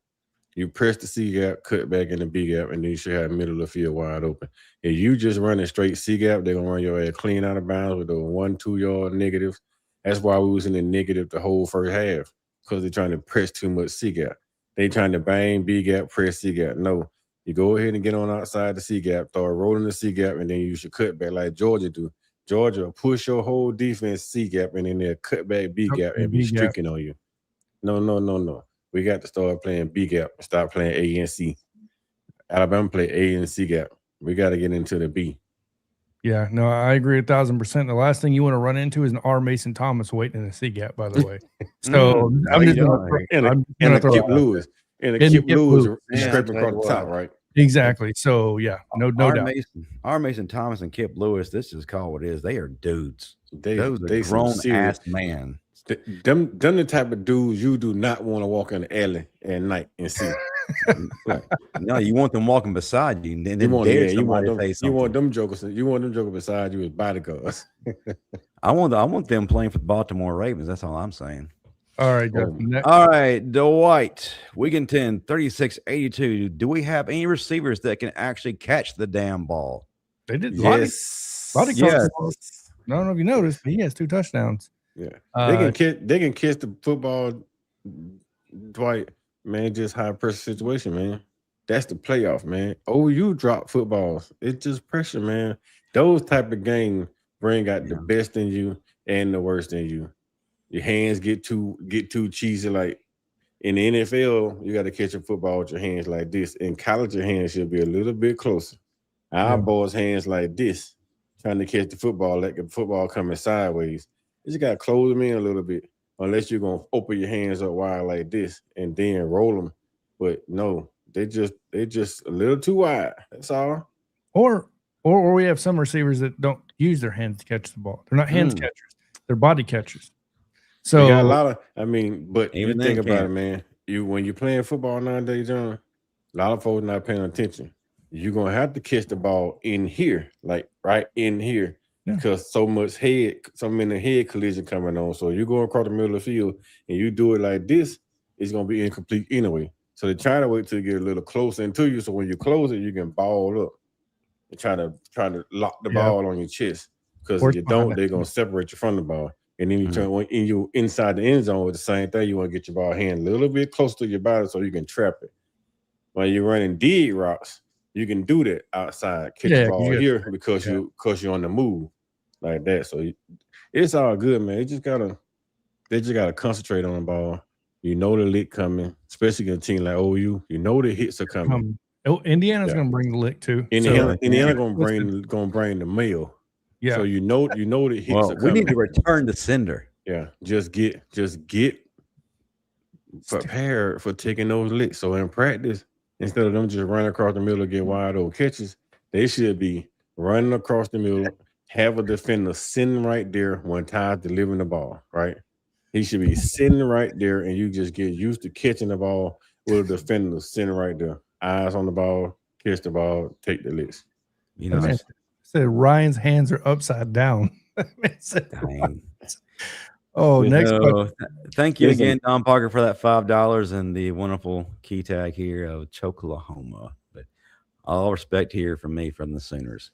You press the C gap, cut back in the B gap, and then you should have middle of the field wide open. If you just running straight C gap, they're gonna run your ass clean out of bounds with the 1-2 yard negatives. That's why we was in the negative the whole first half, because they're trying to press too much C gap. They trying to bang B gap, press C gap. No, you go ahead and get on outside the C gap, start rolling the C gap, and then you should cut back like Georgia do. Georgia push your whole defense C gap, and then they'll cut back B gap and be streaking on you. No. We got to start playing B gap and stop playing A and C. Alabama play A and C gap. We got to get into the B. Yeah, no, I agree 1,000%. The last thing you want to run into is an R. Mason Thomas waiting in a C gap, by the way. So I'm just going to throw Kip Lewis. And a Kip Lewis scraping across the top, right? Exactly. So yeah, no doubt. R. Mason Thomas and Kip Lewis, this is called what it is. They are dudes. Those are grown ass man. Them the type of dudes you do not want to walk in the alley at night and see. No, you want them walking beside you, and then you want them jokers. You want them jokers beside you as bodyguards. I want them playing for the Baltimore Ravens. That's all I'm saying. All right, Justin. All right, Dwight. We contend 36-82. Do we have any receivers that can actually catch the damn ball? They did. Yes. I don't know if you noticed, but he has 2 touchdowns. Yeah, they can catch the football, Dwight. Man, just high pressure situation, man. That's the playoff, man. Oh, you drop footballs. It's just pressure, man. Those type of games bring out the best in you and the worst in you. Your hands get too cheesy. Like in the NFL, you got to catch a football with your hands like this. In college, your hands should be a little bit closer. Our boys' hands like this, trying to catch the football like the football coming sideways. You just got to close them in a little bit, unless you're going to open your hands up wide like this and then roll them. But no, they just a little too wide. That's all. Or we have some receivers that don't use their hands to catch the ball. They're not hands catchers. They're body catchers. So you got a lot of, but even think about it, man. When you're playing football nowadays, John, a lot of folks not paying attention. You're going to have to catch the ball in here, like right in here. Because so many head collision coming on. So you go across the middle of the field and you do it like this, it's gonna be incomplete anyway. So they try to wait till you get a little closer into you, so when you close it, you can ball up and try to lock the ball on your chest. Because if you don't, they're gonna separate you from the ball. And then you turn when you inside the end zone with the same thing. You want to get your ball hand a little bit close to your body so you can trap it. When you're running dig routes, you can do that outside, catch the ball here because you're on the move like that. So it's all good, man. They just gotta concentrate on the ball. You know the lick coming, especially against a team like OU. You know the hits are coming. Indiana's gonna bring the lick too. Indiana gonna bring the mail. Yeah. So you know the hits are coming. We need to return the sender. Yeah. Just get prepared for taking those licks. So in practice, instead of them just running across the middle and get wide open catches, they should be running across the middle, have a defender sitting right there when Ty's delivering the ball, right? He should be sitting right there, and you just get used to catching the ball with a defender sitting right there. Eyes on the ball, catch the ball, take the licks. You know, said Ryan's hands are upside down. Oh, next question. Thank you again, Don Parker, for that $5 and the wonderful key tag here of Choklahoma. But all respect here from me from the Sooners.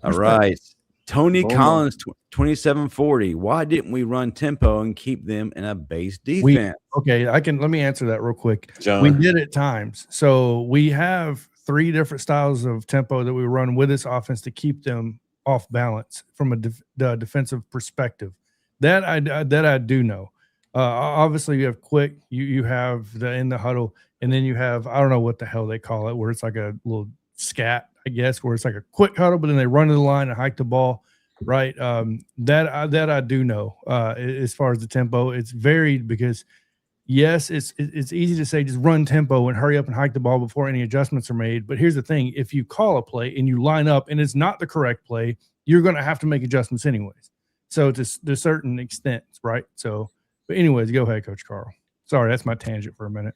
All right. Tony Collins, 2740. Why didn't we run tempo and keep them in a base defense? Let me answer that real quick. John. We did at times. So we have 3 different styles of tempo that we run with this offense to keep them off balance from the defensive perspective. That I do know. Obviously, you have quick. You have the in the huddle, and then you have, I don't know what the hell they call it, where it's like a little scat, I guess, where it's like a quick huddle, but then they run to the line and hike the ball, right? That I do know. As far as the tempo, it's varied because, yes, it's easy to say just run tempo and hurry up and hike the ball before any adjustments are made. But here's the thing: if you call a play and you line up and it's not the correct play, you're going to have to make adjustments anyways. So to a certain extent, right? So, but anyways, go ahead, Coach Karl. Sorry, that's my tangent for a minute.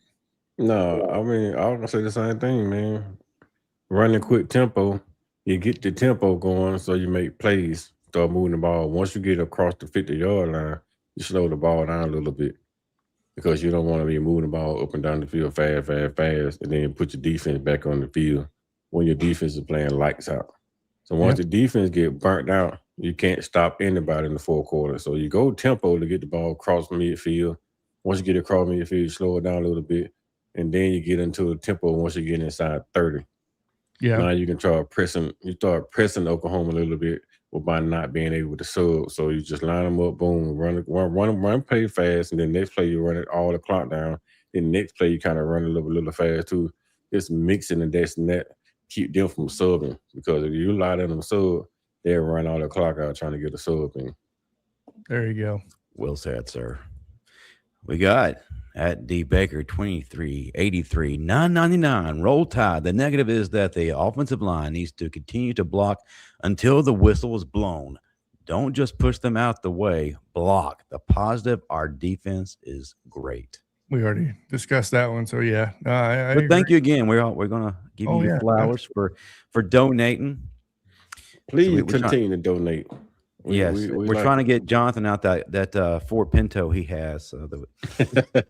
No, I mean, I was gonna say the same thing, man. Running quick tempo, you get the tempo going, so you make plays, start moving the ball. Once you get across the 50-yard line, you slow the ball down a little bit because you don't want to be moving the ball up and down the field fast, and then put your defense back on the field when your defense is playing lights out. So once the defense get burnt out, you can't stop anybody in the fourth quarter. So you go tempo to get the ball across midfield. Once you get across midfield, you slow it down a little bit, and then you get into the tempo once you get inside 30. Yeah. Now you can start pressing Oklahoma a little bit by not being able to sub. So you just line them up, boom, run play fast, and then next play you run it all the clock down. Then next play you kind of run a little fast too. Just mixing and that's and that. Keep them from subbing, because if you lie to them sub, they'll run all the clock out trying to get a sub in. There you go. Well said, sir. We got at D Baker 2383 $9.99. Roll Tide. The negative is that the offensive line needs to continue to block until the whistle is blown. Don't just push them out the way. Block. The positive, our defense is great. We already discussed that one, so yeah. But thank you again. We're going to give you flowers for donating. Please continue to donate. We're trying to get Jonathan out that Ford Pinto he has. So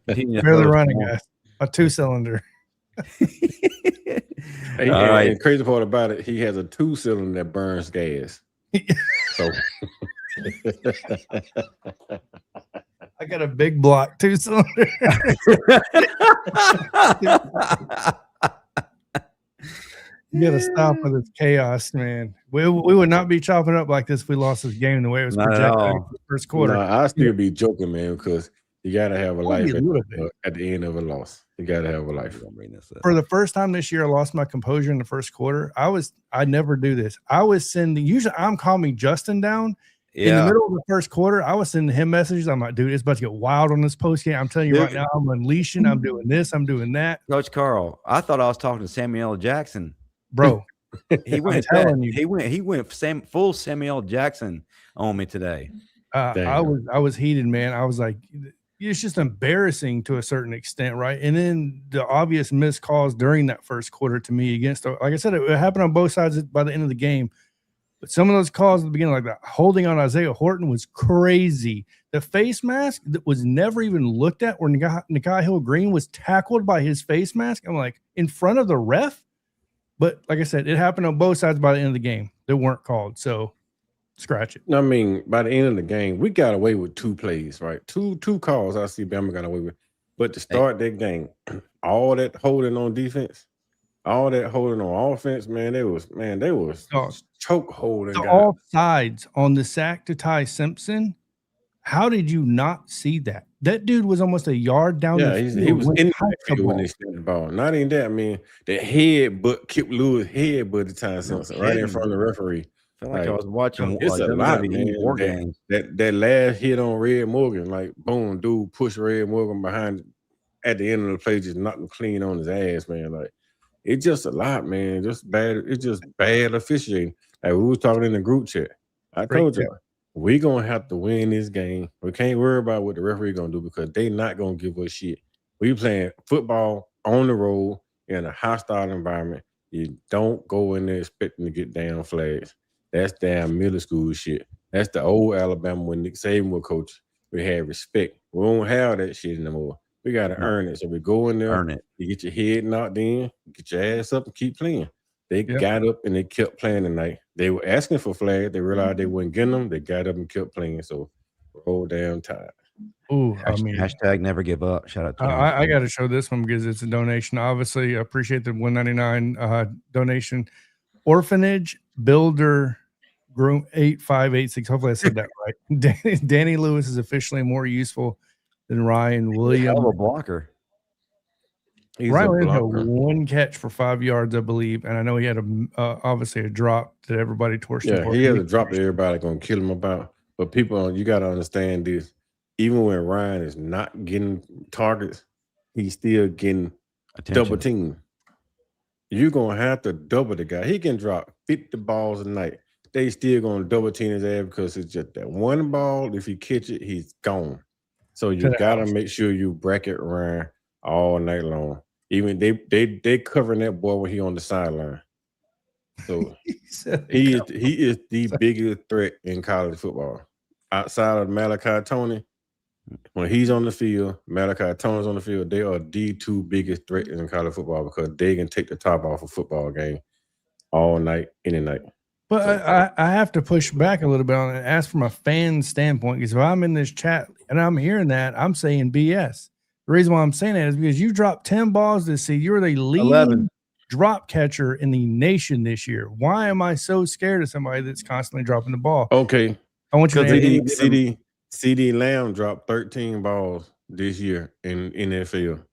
barely running a 2-cylinder. All right. The crazy part about it, he has a 2-cylinder that burns gas. So I got a big block 2-cylinder. You got to stop with this chaos, man. We would not be chopping up like this if we lost this game the way it was projected in the first quarter. No, I still be joking, man, because you got to have a life at the end of a loss. You got to have a life. For the first time this year, I lost my composure in the first quarter. I never do this. I was sending, usually I'm calming Justin down. In the middle of the first quarter, I was sending him messages. I'm like, dude, it's about to get wild on this post game. I'm telling you right now, I'm unleashing. I'm doing this. I'm doing that. Coach Karl, I thought I was talking to Samuel Jackson. Bro, he went full Samuel Jackson on me today. I was heated, man. I was like, it's just embarrassing to a certain extent, right? And then the obvious missed calls during that first quarter to me against, like I said, it happened on both sides by the end of the game. But some of those calls at the beginning, like that holding on Isaiah Horton, was crazy. The face mask that was never even looked at, where Nikai Hill-Green was tackled by his face mask. I'm like, in front of the ref. But like I said, it happened on both sides by the end of the game. They weren't called. So scratch it. I mean, by the end of the game, we got away with 2 plays, right? Two calls I see Bama got away with. But to start that game, all that holding on defense, all that holding on offense, they was choke holding. All sides on the sack to Ty Simpson. How did you not see that? That dude was almost a yard down the field. He was in the field when they snapped the ball. Not even that, the headbutt, Kip Lewis headbutted Ty Simpson right in front of the referee. I feel like I was watching. It's a lot, man. That last hit on Red Morgan, like boom, dude pushed Red Morgan behind at the end of the play, just knocked him clean on his ass, man. Like it's just a lot, man. Just bad. It's just bad officiating. Like we was talking in the group chat. I told y'all, we gonna have to win this game. We can't worry about what the referee gonna do because they not gonna give us shit. We playing football on the road in a hostile environment. You don't go in there expecting to get down flags. That's damn middle school shit. That's the old Alabama when Nick Saban was coach. We had respect. We don't have that shit anymore. We got to earn it. So we go in there, earn it. You get your head knocked in, get your ass up and keep playing. They got up and they kept playing tonight. They were asking for flags. They realized they wouldn't get them. They got up and kept playing. So roll down Tide. Ooh, hashtag never give up. Shout out to I got to show this one because it's a donation. Obviously, I appreciate the $1.99 donation. Orphanage Builder Groom 8586. Hopefully I said that right. Danny Lewis is officially more useful than Ryan Williams. A blocker. Ryan Williams had 1 catch for 5 yards, I believe, and I know he had obviously a drop that everybody torched him for. He had a drop that everybody gonna kill him about. But people, you got to understand this. Even when Ryan is not getting targets, he's still getting double team. You're gonna have to double the guy. He can drop 50 balls a night. They still gonna double team his ass because it's just that one ball. If he catch it, he's gone. So you gotta make sure you bracket Ryan all night long. Even they covering that boy when he on the sideline. So he is the biggest threat in college football. Outside of Malachi Tony, when he's on the field, Malachi Tony's on the field, they are the 2 biggest threats in college football because they can take the top off a football game all night, any night. But so, I have to push back a little bit on it and ask from a fan standpoint, because if I'm in this chat and I'm hearing that, I'm saying BS. The reason why I'm saying that is because you dropped 10 balls this season. You're the leading drop catcher in the nation this year. Why am I so scared of somebody that's constantly dropping the ball? Okay. I want you to CD Lamb dropped 13 balls this year in NFL.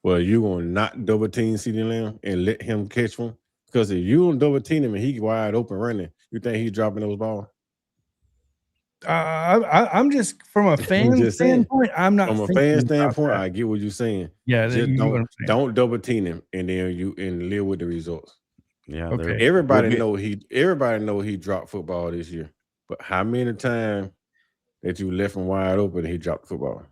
Well, you gonna not double team CD Lamb and let him catch one? Because if you don't double team him and he wide open running, you think he's dropping those balls? I'm just from a fan standpoint. I'm not from a fan standpoint. I get what you're saying. Yeah, just don't double team him and then you live with the results. Yeah, okay. Everybody know he dropped football this year, but how many times that you left him wide open and he dropped the football?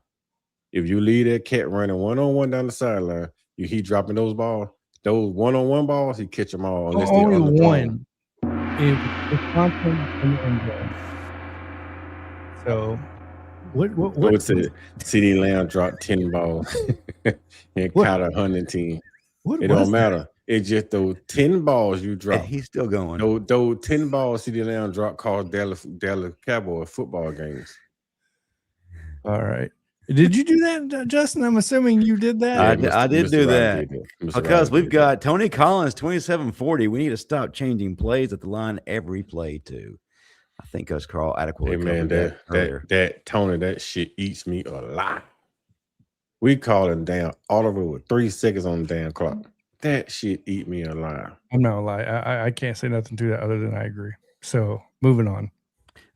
If you leave that cat running 1-on-1 down the sideline, he dropping those balls. Those 1-on-1 balls, he catch them all. Unless only one. Wisconsin in the end zone. So, what's it? CD Lamb dropped 10 balls and caught 110. It don't matter. It's just those 10 balls you drop. He's still going. Those 10 balls CD Lamb dropped cost Dallas Cowboy football games. All right. Did you do that, Justin? I'm assuming you did that. I did do that because we've got Tony Collins 2740. We need to stop changing plays at the line every play too. I think us Carl adequately. Hey man, that Tony, that shit eats me a lot. We call him down Oliver with 3 seconds on the damn clock. That shit eat me alive. I'm not gonna lie. I can't say nothing to that other than I agree. So moving on.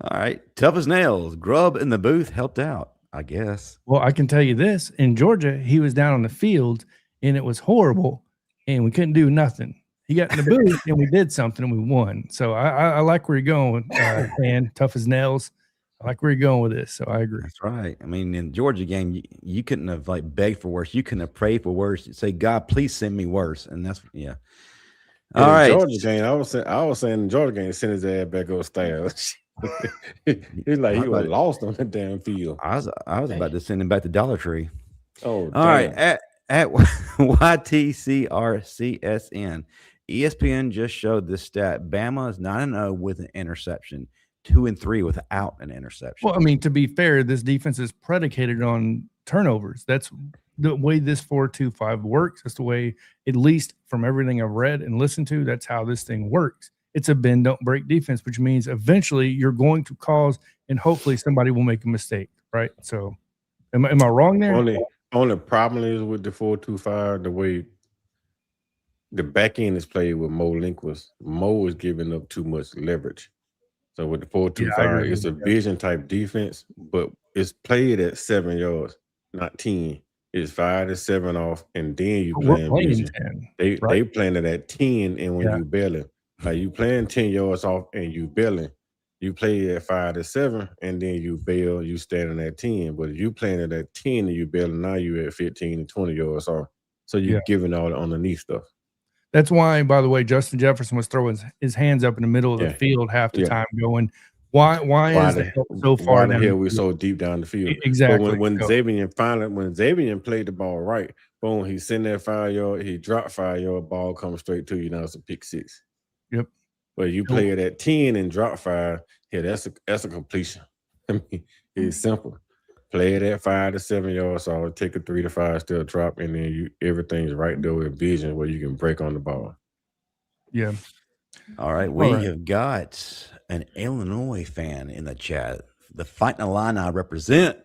All right. Tough as nails. Grubb in the booth helped out, I guess. Well, I can tell you this. In Georgia, he was down on the field and it was horrible and we couldn't do nothing. He got in the booth and we did something and we won. So I like where you're going, man. Tough as nails. I like where you're going with this. So I agree. That's right. I mean, in the Georgia game, you couldn't have begged for worse. You couldn't have prayed for worse. You say, God, please send me worse. And that's, yeah. All right. Georgia game. I was saying the Georgia game, send his ass back upstairs. He's like he was lost on the damn field. I was about to send him back to Dollar Tree. Oh, all right. At YTCRCSN, ESPN just showed this stat: Bama is 9-0 with an interception, 2-3 without an interception. Well, I mean, to be fair, this defense is predicated on turnovers. That's the way this 4-2-5 works. That's the way, at least from everything I've read and listened to, that's how this thing works. It's a bend, don't break defense, which means eventually you're going to cause, and hopefully somebody will make a mistake, right? So am I wrong there? Only problem is with the 4-2-5, the way the back end is played with Mo Linquist. Mo is giving up too much leverage. So with the 4-2-5, it's a vision type defense, but it's played at 7 yards, not 10. It's 5 to 7 off, and then you playing vision. 10, they playing it at 10, and when you bailing, like you playing 10 yards off and you bailing, you play at 5 to 7, and then you bail, you standing at 10. But if you playing it at 10 and you bailing, now you at 15 and 20 yards off. So you're giving all the underneath stuff. That's why, by the way, Justin Jefferson was throwing his hands up in the middle of the field half the time, going, "Why is the help so far down the hill? We're so deep down the field." Exactly. But when Xavier played the ball right, boom, he sent that 5 yard, he dropped 5 yard, ball comes straight to you. Now it's a pick 6. Yep. But you play it at 10 and drop 5, that's a completion. I mean, it's simple. Play it at 5 to 7 yards, so take a 3 to 5 still drop, and then everything's right there with vision where you can break on the ball. Yeah. All right, we have got an Illinois fan in the chat. The Fighting Illini represent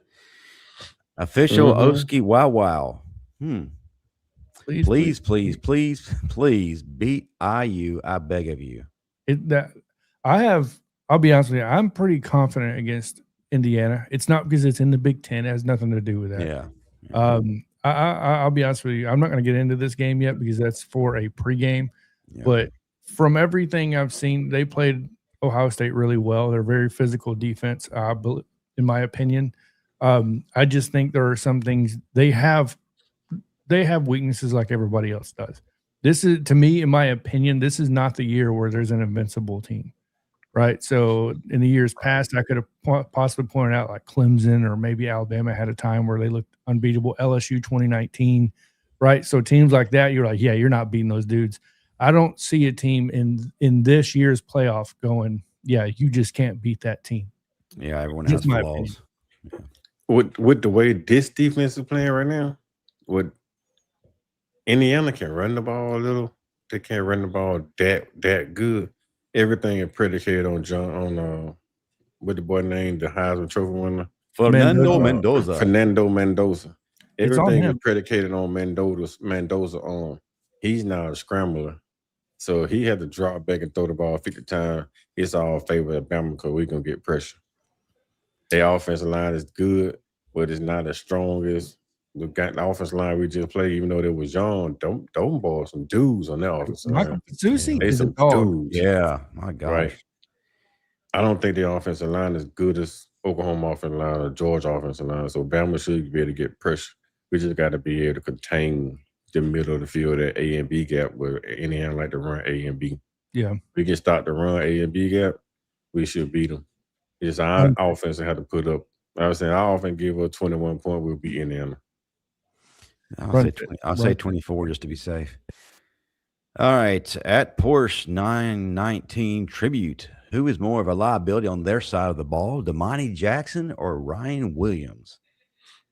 official Oski Wow Wow. Please beat IU. I beg of you. I'll be honest with you. I'm pretty confident against Indiana. It's not because it's in the Big Ten. It has nothing to do with that. Yeah. I'll be honest with you. I'm not going to get into this game yet because that's for a pregame. Yeah. But from everything I've seen, they played Ohio State really well. They're very physical defense, in my opinion. I just think there are some things they have weaknesses like everybody else does. This is, to me, in my opinion, this is not the year where there's an invincible team. Right. So in the years past, I could have possibly pointed out like Clemson or maybe Alabama had a time where they looked unbeatable. LSU 2019. Right. So teams like that, you're like, yeah, you're not beating those dudes. I don't see a team in this year's playoff going, yeah, you just can't beat that team. Yeah. Everyone has flaws. With the way this defense is playing right now, with Indiana can run the ball a little. They can't run the ball that good. Everything is predicated on what the boy named, the Heisman Trophy winner? Fernando Mendoza. Fernando Mendoza. Everything is predicated on Mendoza. He's not a scrambler. So he had to drop back and throw the ball 50 times. It's all favor of Bama because we're going to get pressure. Their offensive line is good, but it's not as strong as the offensive line we just played, even though they was young. Don't boys, some dudes on their offensive line. They some dudes. Yeah, my God. Right. I don't think the offensive line is good as Oklahoma offensive line or Georgia offensive line. So Bama should be able to get pressure. We just got to be able to contain the middle of the field, that A and B gap where Indiana like to run A and B. Yeah. We can start to run A and B gap, we should beat them. It's our offense that had to put up. I was saying our offense give up 21 points, we'll beat Indiana. I'll say 24 just to be safe. All right. At Porsche 919 Tribute, who is more of a liability on their side of the ball, Damani Jackson or Ryan Williams?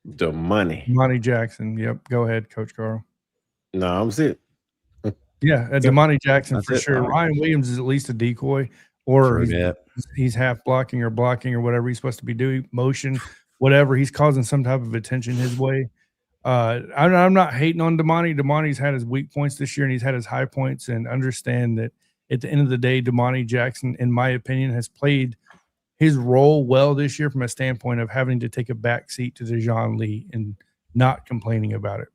Damani Jackson. Yep. Go ahead, Coach Carl. No, I'm it. Yeah, Damani Jackson for sure. Ryan Williams is at least a decoy, or he's half blocking or whatever he's supposed to be doing, motion, whatever. He's causing some type of attention his way. I'm not hating on Damani. Damani's had his weak points this year, and he's had his high points. And understand that at the end of the day, Damani Jackson, in my opinion, has played his role well this year from a standpoint of having to take a back seat to Dejon Lee and not complaining about it.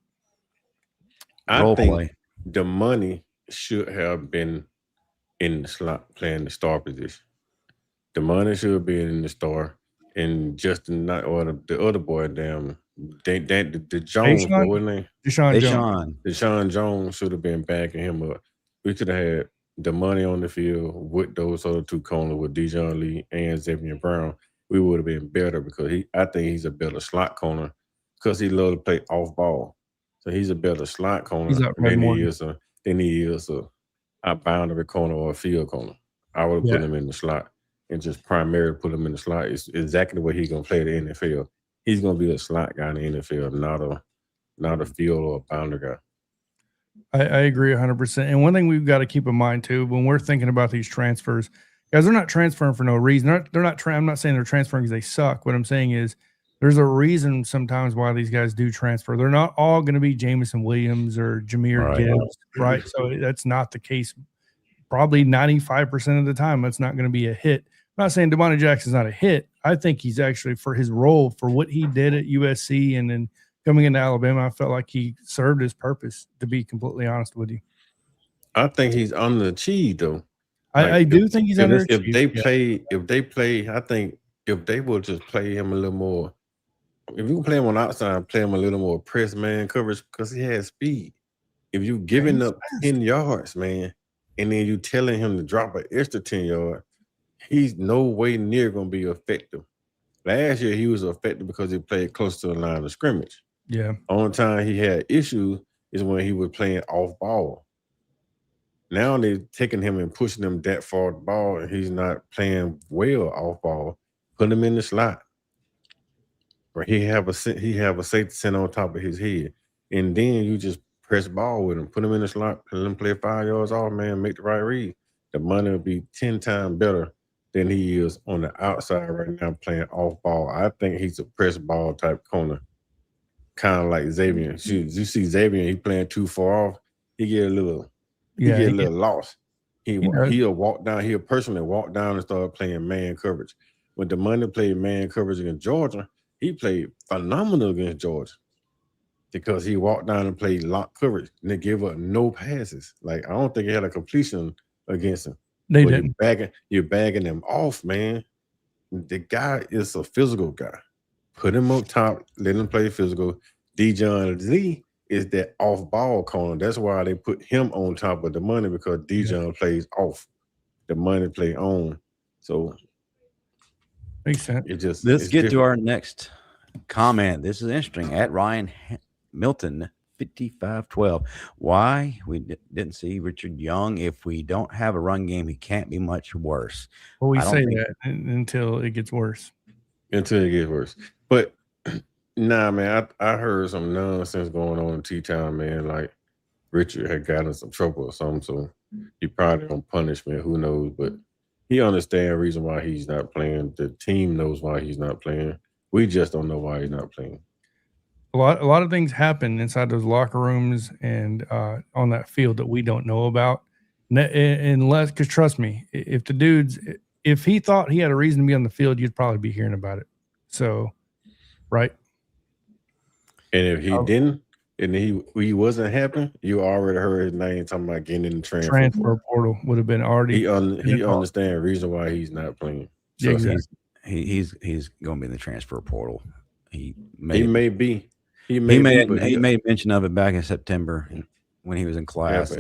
I think Damani should have been in the slot playing the star position. Damani should have been in the star, and Justin, not or the other boy, the Jones, what name? Deshaun Jones. Deshaun Jones should have been backing him up. we could have had the money on the field with those other two corners with Dijon Lee and Xavier Brown. We would have been better because I think he's a better slot corner because he loves to play off ball. So he's a better slot corner than he is a boundary corner or a field corner. I would put him in the slot and just primarily put him in the slot. It's exactly what he's gonna play in the NFL. He's gonna be a slot guy in the NFL, not a field or a boundary guy. I agree 100%. And one thing we've got to keep in mind too, when we're thinking about these transfers, guys, they're not transferring for no reason. I'm not saying they're transferring because they suck. What I'm saying is there's a reason sometimes why these guys do transfer. They're not all going to be Jameson Williams or Jahmyr Gibbs, right? So that's not the case. Probably 95% of the time, that's not going to be a hit. I'm not saying Devontae Jackson's not a hit. I think he's actually, for his role, for what he did at USC and then coming into Alabama, I felt like he served his purpose, to be completely honest with you. I think he's underachieved, though. I do think he's underachieved. If they play, I think if they will just play him a little more, if you play him on outside, play him a little more press man coverage because he has speed. If you giving up 10 yards, man, and then you telling him to drop an extra 10 yards, he's no way near going to be effective. Last year, he was effective because he played close to the line of scrimmage. Yeah. Only time he had issues is when he was playing off ball. Now they're taking him and pushing him that far the ball, and he's not playing well off ball. Put him in the slot. Or he have a safety center on top of his head. And then you just press ball with him, put him in the slot, let him play 5 yards off, man, make the right read. The money will be 10 times better than he is on the outside right now playing off ball. I think he's a press ball type corner, kind of like Xavier. You see Xavier, he playing too far off, he get a little lost. He'll walk down, he'll personally walk down and start playing man coverage. When the money played man coverage against Georgia, he played phenomenal against Georgia because he walked down and played lock coverage and they gave up no passes. Like, I don't think he had a completion against him. They didn't. You're bagging him off, man. The guy is a physical guy. Put him up top, let him play physical. Dijon Lee is that off-ball corner. That's why they put him on top of the money because Dijon plays off. The money play on. So makes sense. Let's get to our next comment. This is interesting. At Ryan Milton 5512. Why we didn't see Richard Young? If we don't have a run game, he can't be much worse. Well, we say that until it gets worse. Until it gets worse. But nah, man, I heard some nonsense going on in T-Town, man. Like Richard had gotten some trouble or something, so he probably on punishment. Who knows? But he understands the reason why he's not playing. The team knows why he's not playing. We just don't know why he's not playing. A lot of things happen inside those locker rooms and on that field that we don't know about. Unless, because trust me, if he thought he had a reason to be on the field, you'd probably be hearing about it. So, right. And if he didn't, and he wasn't happy, you already heard his name talking about getting in the transfer portal would have been already. He understands the reason why he's not playing. So exactly. He's going to be in the transfer portal. He made mention of it back in September when he was in class.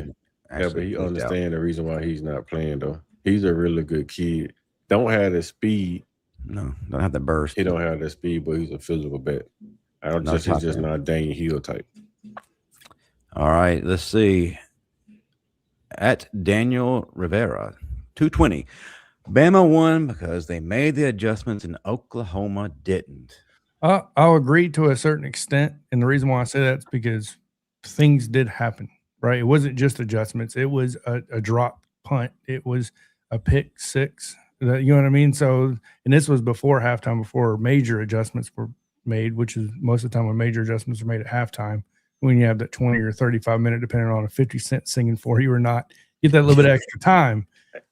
But he understands the reason why he's not playing, though. He's a really good kid. Don't have the speed. No, don't have the burst. He don't have the speed, but he's a physical bet. He's just not Daniel Hill type. All right, let's see. At Daniel Rivera, 220. Bama won because they made the adjustments and Oklahoma didn't. I'll agree to a certain extent. And the reason why I say that is because things did happen, right? It wasn't just adjustments. It was a drop punt. It was a pick six. You know what I mean? So, and this was before halftime, before major adjustments were made, which is most of the time when major adjustments are made at halftime, when you have that 20 or 35-minute, depending on a 50 Cent singing for you or not, get that little bit of extra time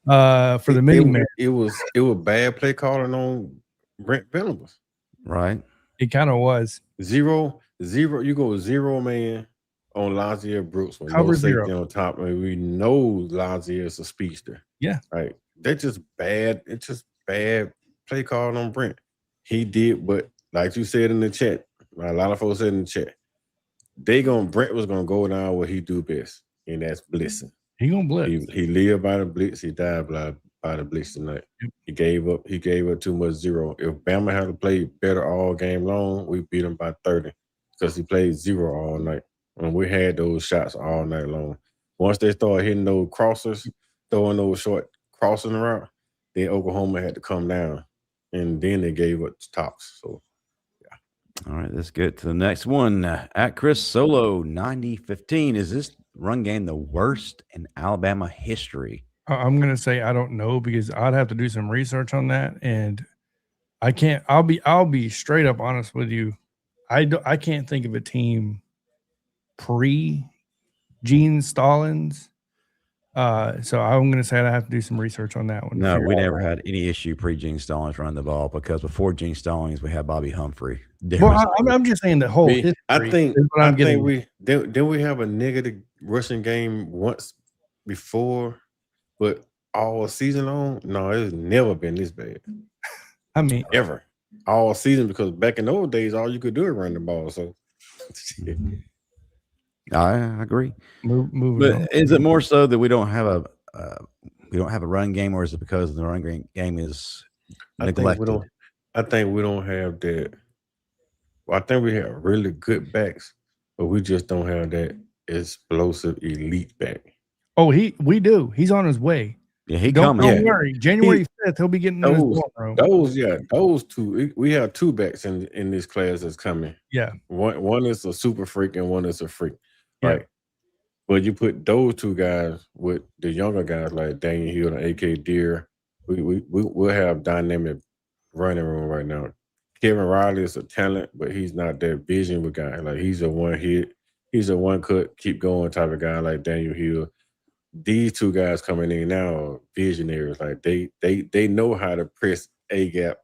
for the mini man. It was bad play calling on Brent Venables. Right. It kind of was. Zero. You go 0 man on Lazier Brooks with Cover no safety 0 on top. I mean, we know Lazier is a speedster. Yeah. Right. That's just bad. It's just bad play call on Brent. He did, but like you said in the chat, a lot of folks said in the chat, Brent was gonna go down what he do best, and that's blitzing. He gonna blitz. He lived by the blitz. He died by the blitz tonight. Yep. He gave up too much zero. If Bama had to play better all game long, we beat him by 30 because he played zero all night. And we had those shots all night long. Once they started hitting those crossers, throwing those short crossing around, then Oklahoma had to come down. And then they gave up the tops. So all right, let's get to the next one. At Chris Solo 9015. Is this run game the worst in Alabama history? I'm gonna say I don't know because I'd have to do some research on that, and I can't. I'll be straight up honest with you. I can't think of a team pre Gene Stallings. So I'm gonna say I have to do some research on that one. No, we never had any issue pre-Gene Stallings running the ball because before Gene Stallings we had Bobby Humphrey. Well, I'm just saying the whole history. I think we have a negative rushing game once before, but all season long, no, it's never been this bad. I mean, ever all season, because back in those days, all you could do is run the ball. So I agree. Moving on. Is it more so that we don't have a run game, or is it because the run game is neglected? I think we don't have that. Well, I think we have really good backs, but we just don't have that explosive elite back. Oh, we do. He's on his way. Yeah, Don't worry. January 5th, he'll be getting in his room. Those two. We have two backs in this class that's coming. Yeah. One is a super freak and one is a freak. Yeah. Right. But you put those two guys with the younger guys like Daniel Hill and AK Deere, we'll have dynamic running room right now. Kevin Riley is a talent, but he's not that vision guy. Like he's a one hit, he's a one cut, keep going type of guy like Daniel Hill. These two guys coming in now are visionaries. Like they know how to press A gap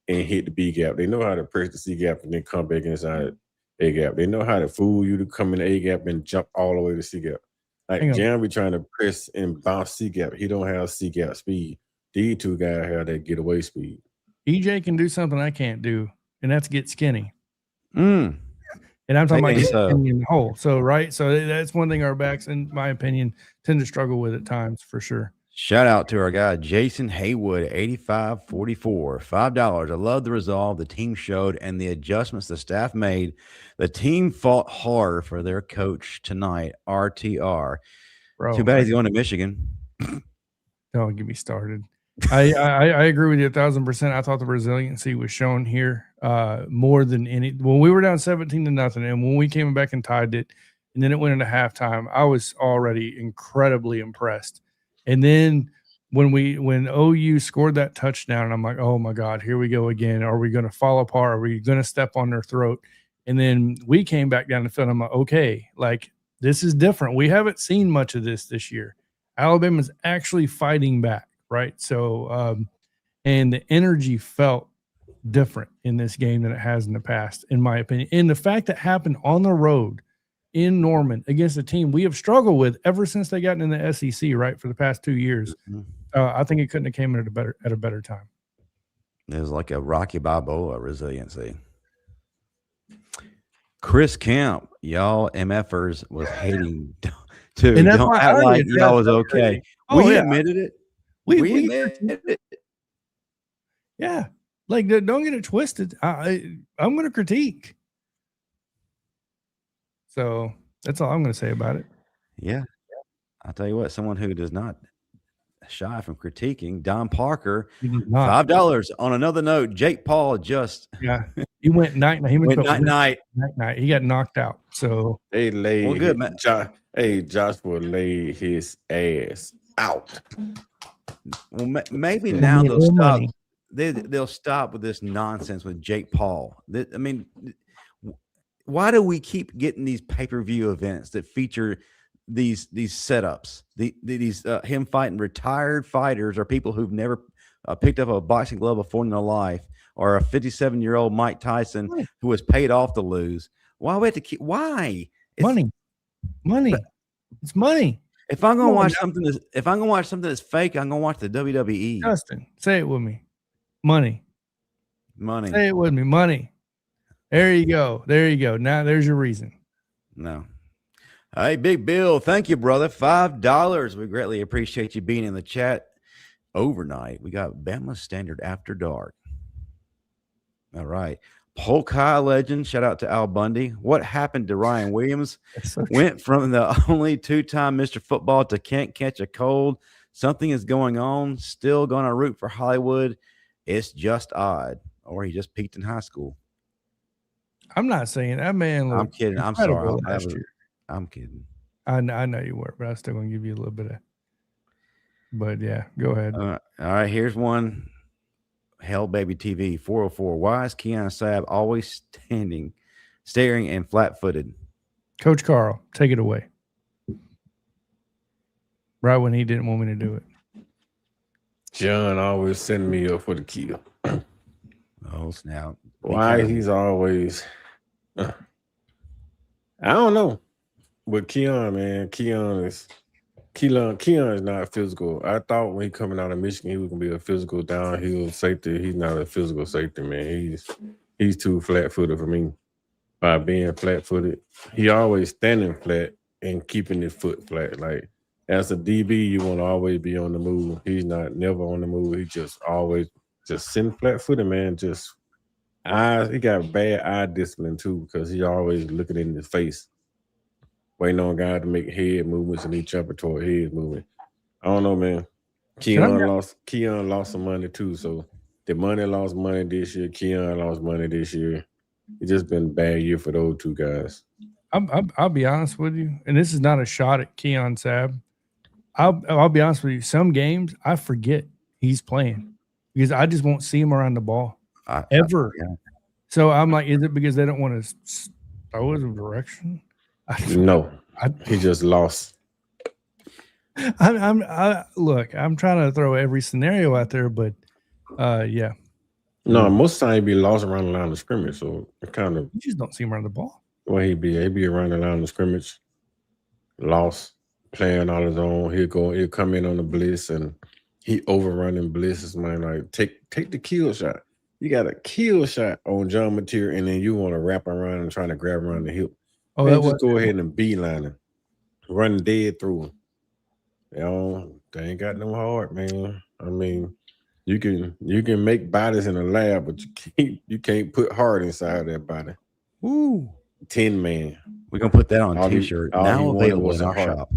and hit the B gap. They know how to press the C gap and then come back inside A gap. They know how to fool you to come in the A gap and jump all the way to C gap. Like Jam be trying to press and bounce C gap. He don't have C gap speed. These two guys have that getaway speed. EJ can do something I can't do, and that's get skinny. And I'm talking about skinny in the hole. So that's one thing our backs, in my opinion, tend to struggle with at times for sure. Shout out to our guy Jason Haywood, 8544, $5. I love the resolve the team showed and the adjustments the staff made. The team fought hard for their coach tonight. RTR. Bro, too bad he's going to Michigan. Don't get me started. I agree with you 1,000%. I thought the resiliency was shown here more than any. When we were down 17-0, and when we came back and tied it, and then it went into halftime, I was already incredibly impressed. And then when OU scored that touchdown, I'm like, oh my God, here we go again. Are we going to fall apart? Are we going to step on their throat? And then we came back down the field. I'm like, okay, like this is different. We haven't seen much of this year. Alabama's actually fighting back. Right. So, and the energy felt different in this game than it has in the past, in my opinion. And the fact that happened on the road in Norman against a team we have struggled with ever since they got in the SEC, right, for the past 2 years. I think it couldn't have came at a better time. It was like a Rocky Balboa resiliency. Chris Kemp, y'all MFers was hating too. And that's don't why act like y'all was okay. We admitted it. We admitted it. Yeah. Like, don't get it twisted. I'm going to critique. So that's all I'm going to say about it. Yeah. I'll tell you what, someone who does not shy from critiquing, Don Parker, $5. On another note, Jake Paul just he went night. He went night. He got knocked out. So they laid Joshua laid his ass out. Well, maybe now they'll stop. They'll stop with this nonsense with Jake Paul. I mean, why do we keep getting these pay-per-view events that feature these setups? These him fighting retired fighters or people who've never picked up a boxing glove before in their life, or a 57-year-old Mike Tyson who was paid off to lose. Why we have to keep? Why? Money. It's money. If I'm gonna watch something that's fake, I'm gonna watch the WWE. Justin, say it with me. Money. Say it with me. Money. There you go. Now there's your reason. No. Hey, Big Bill, thank you, brother. $5. We greatly appreciate you being in the chat overnight. We got Bama Standard After Dark. All right. Polk High legend, shout out to Al Bundy. What happened to Ryan Williams? Went from the only two-time Mr. Football to can't catch a cold. Something is going on. Still going to root for Hollywood. It's just odd. Or he just peaked in high school. I'm not saying that man. I'm kidding. I'm sorry. I'm kidding. I know you were, but I was still going to give you a little bit of. But yeah, go ahead. All right. Here's one. Hell Baby TV 404. Why is Keon Sabb always staring and flat-footed? Coach Karl, take it away. Right when he didn't want me to do it. John always sending me up for the kill. Oh, snap. Why he's always I don't know. But Keon, man, Keon is not physical. I thought when he coming out of Michigan, he was gonna be a physical downhill safety. He's not a physical safety, man. He's too flat-footed for me. By being flat-footed, he always standing flat and keeping his foot flat. Like as a DB, you want to always be on the move. He's never on the move. He just always sitting flat-footed, man. Just eyes. He got bad eye discipline too because he always looking in his face. Waiting on a guy to make head movements and he jumping toward head movement. I don't know, man. Keon lost some money too. So the money lost money this year. Keon lost money this year. It's just been a bad year for those two guys. I'll be honest with you, and this is not a shot at Keon Sabb. I'll be honest with you. Some games I forget he's playing because I just won't see him around the ball ever. So I'm like, is it because they don't want to throw his direction? No, he just lost. Look, I'm trying to throw every scenario out there, but yeah. No, most time he be lost around the line of scrimmage, so it kind of you just don't see him around the ball. Well, he'd be around the line of scrimmage, lost, playing on his own. He'll come in on the blitz and he overrunning blitzes, man. Like take the kill shot. You got a kill shot on John Mateer, and then you want to wrap around and trying to grab around the hip. Oh, just go ahead and beeline him, run dead through him. You know, they ain't got no heart, man. I mean, you can make bodies in the lab, but you can't put heart inside that body. Ooh, 10-man. We're gonna put that on a t-shirt. Now available in our shop.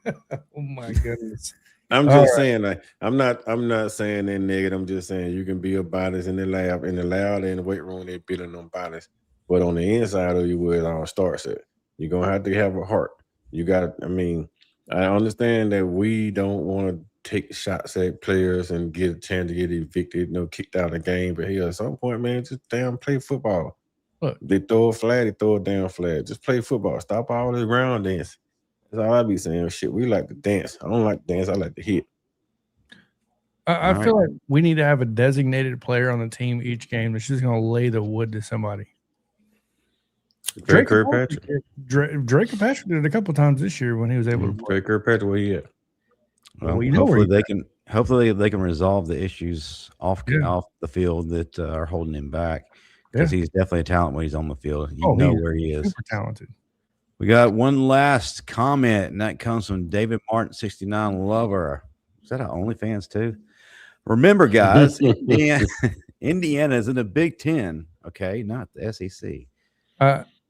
Oh my goodness. I'm just saying, like, I'm not saying that negative. I'm just saying you can build bodies in the lab. In the lab, in the weight room, they're building them bodies. But on the inside of you, where it all starts at, you're gonna have to have a heart. I understand that we don't want to take shots at players and get a chance to get evicted, kicked out of the game. But here, at some point, man, just damn play football. Look, they throw a flag, they throw a damn flag. Just play football. Stop all this ground dance. That's all I be saying. Shit, we like to dance. I don't like to dance. I like to hit. I feel like we need to have a designated player on the team each game that's just going to lay the wood to somebody. Drake Kirkpatrick did it a couple of times this year when he was able to. Drake Kirkpatrick, where he at? Well, hopefully they can resolve the issues off the field that are holding him back, because he's definitely a talent when he's on the field. You know where he is. Super talented. We got one last comment, and that comes from David Martin 69 Lover. Is that our OnlyFans too? Remember, guys, Indiana is in the Big Ten, okay, not the SEC.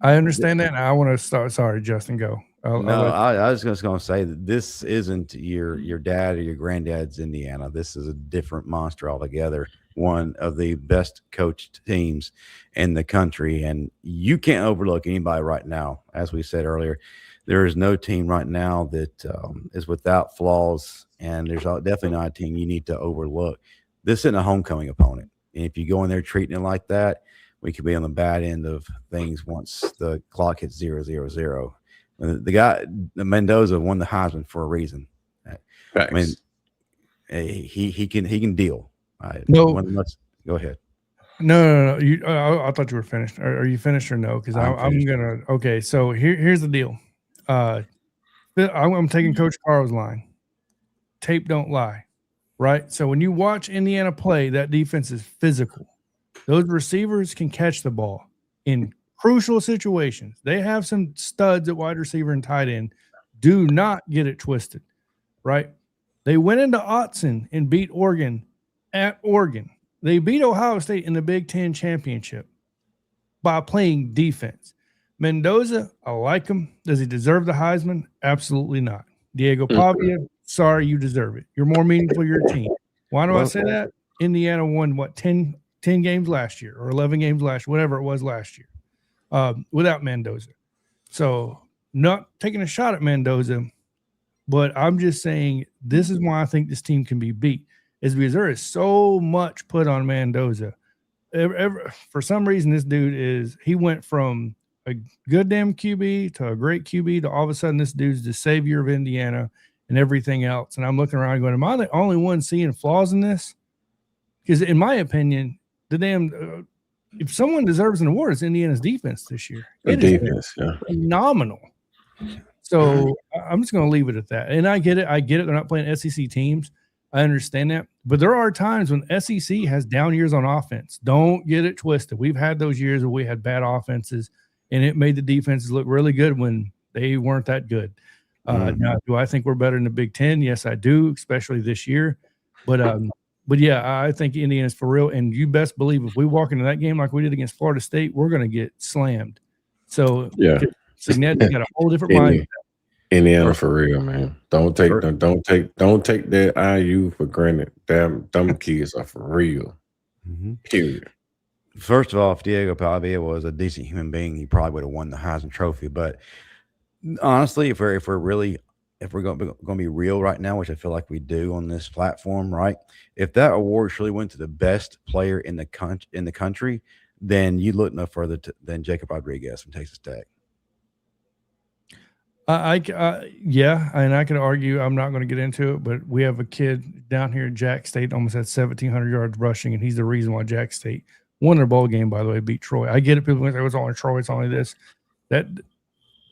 I understand that. And I want to start. Sorry, Justin, go. I was just going to say that this isn't your dad or your granddad's Indiana. This is a different monster altogether. One of the best coached teams in the country, and you can't overlook anybody right now. As we said earlier, there is no team right now that is without flaws, and there's definitely not a team you need to overlook. This isn't a homecoming opponent, and if you go in there treating it like that, we could be on the bad end of things once the clock hits 0-0-0. The guy, Mendoza, won the Heisman for a reason. Facts. I mean, he can deal. Go ahead. No. I thought you were finished. Are you finished or no? Because I'm gonna. Okay, so here's the deal. I'm taking Coach Karl's line. Tape don't lie, right? So when you watch Indiana play, that defense is physical. Those receivers can catch the ball in crucial situations. They have some studs at wide receiver and tight end. Do not get it twisted, right? They went into Autzen and beat Oregon at Oregon. They beat Ohio State in the Big Ten championship by playing defense. Mendoza, I like him. Does he deserve the Heisman? Absolutely not. Diego Pavia, sorry, you deserve it. You're more meaningful to your team. Why do I say that? Indiana won, 10 games last year or 11 games last year, whatever it was last year, without Mendoza. So not taking a shot at Mendoza, but I'm just saying this is why I think this team can be beat, is because there is so much put on Mendoza. For some reason, this dude he went from a good damn QB to a great QB to all of a sudden this dude's the savior of Indiana and everything else. And I'm looking around going, am I the only one seeing flaws in this? Because in my opinion, the damn if someone deserves an award, it's Indiana's defense this year. It is phenomenal. So I'm just going to leave it at that. And I get it. They're not playing SEC teams. I understand that. But there are times when SEC has down years on offense. Don't get it twisted. We've had those years where we had bad offenses, and it made the defenses look really good when they weren't that good. Now, do I think we're better in the Big Ten? Yes, I do, especially this year. But yeah, I think Indiana's for real. And you best believe if we walk into that game like we did against Florida State, we're going to get slammed. So yeah, Signetti got a whole different mind. Indiana for real, man. Don't take that IU for granted. Them kids are for real. Period. First of all, if Diego Pavia was a decent human being, he probably would have won the Heisman Trophy. But honestly, if we're going to be real right now, which I feel like we do on this platform, right? If that award truly went to the best player in the country, then you look no further than Jacob Rodriguez from Texas Tech. Yeah, and I could argue, I'm not going to get into it, but we have a kid down here at Jack State almost had 1,700 yards rushing, and he's the reason why Jack State won their bowl game, by the way, beat Troy. I get it. People think it was only Troy, it's only this. That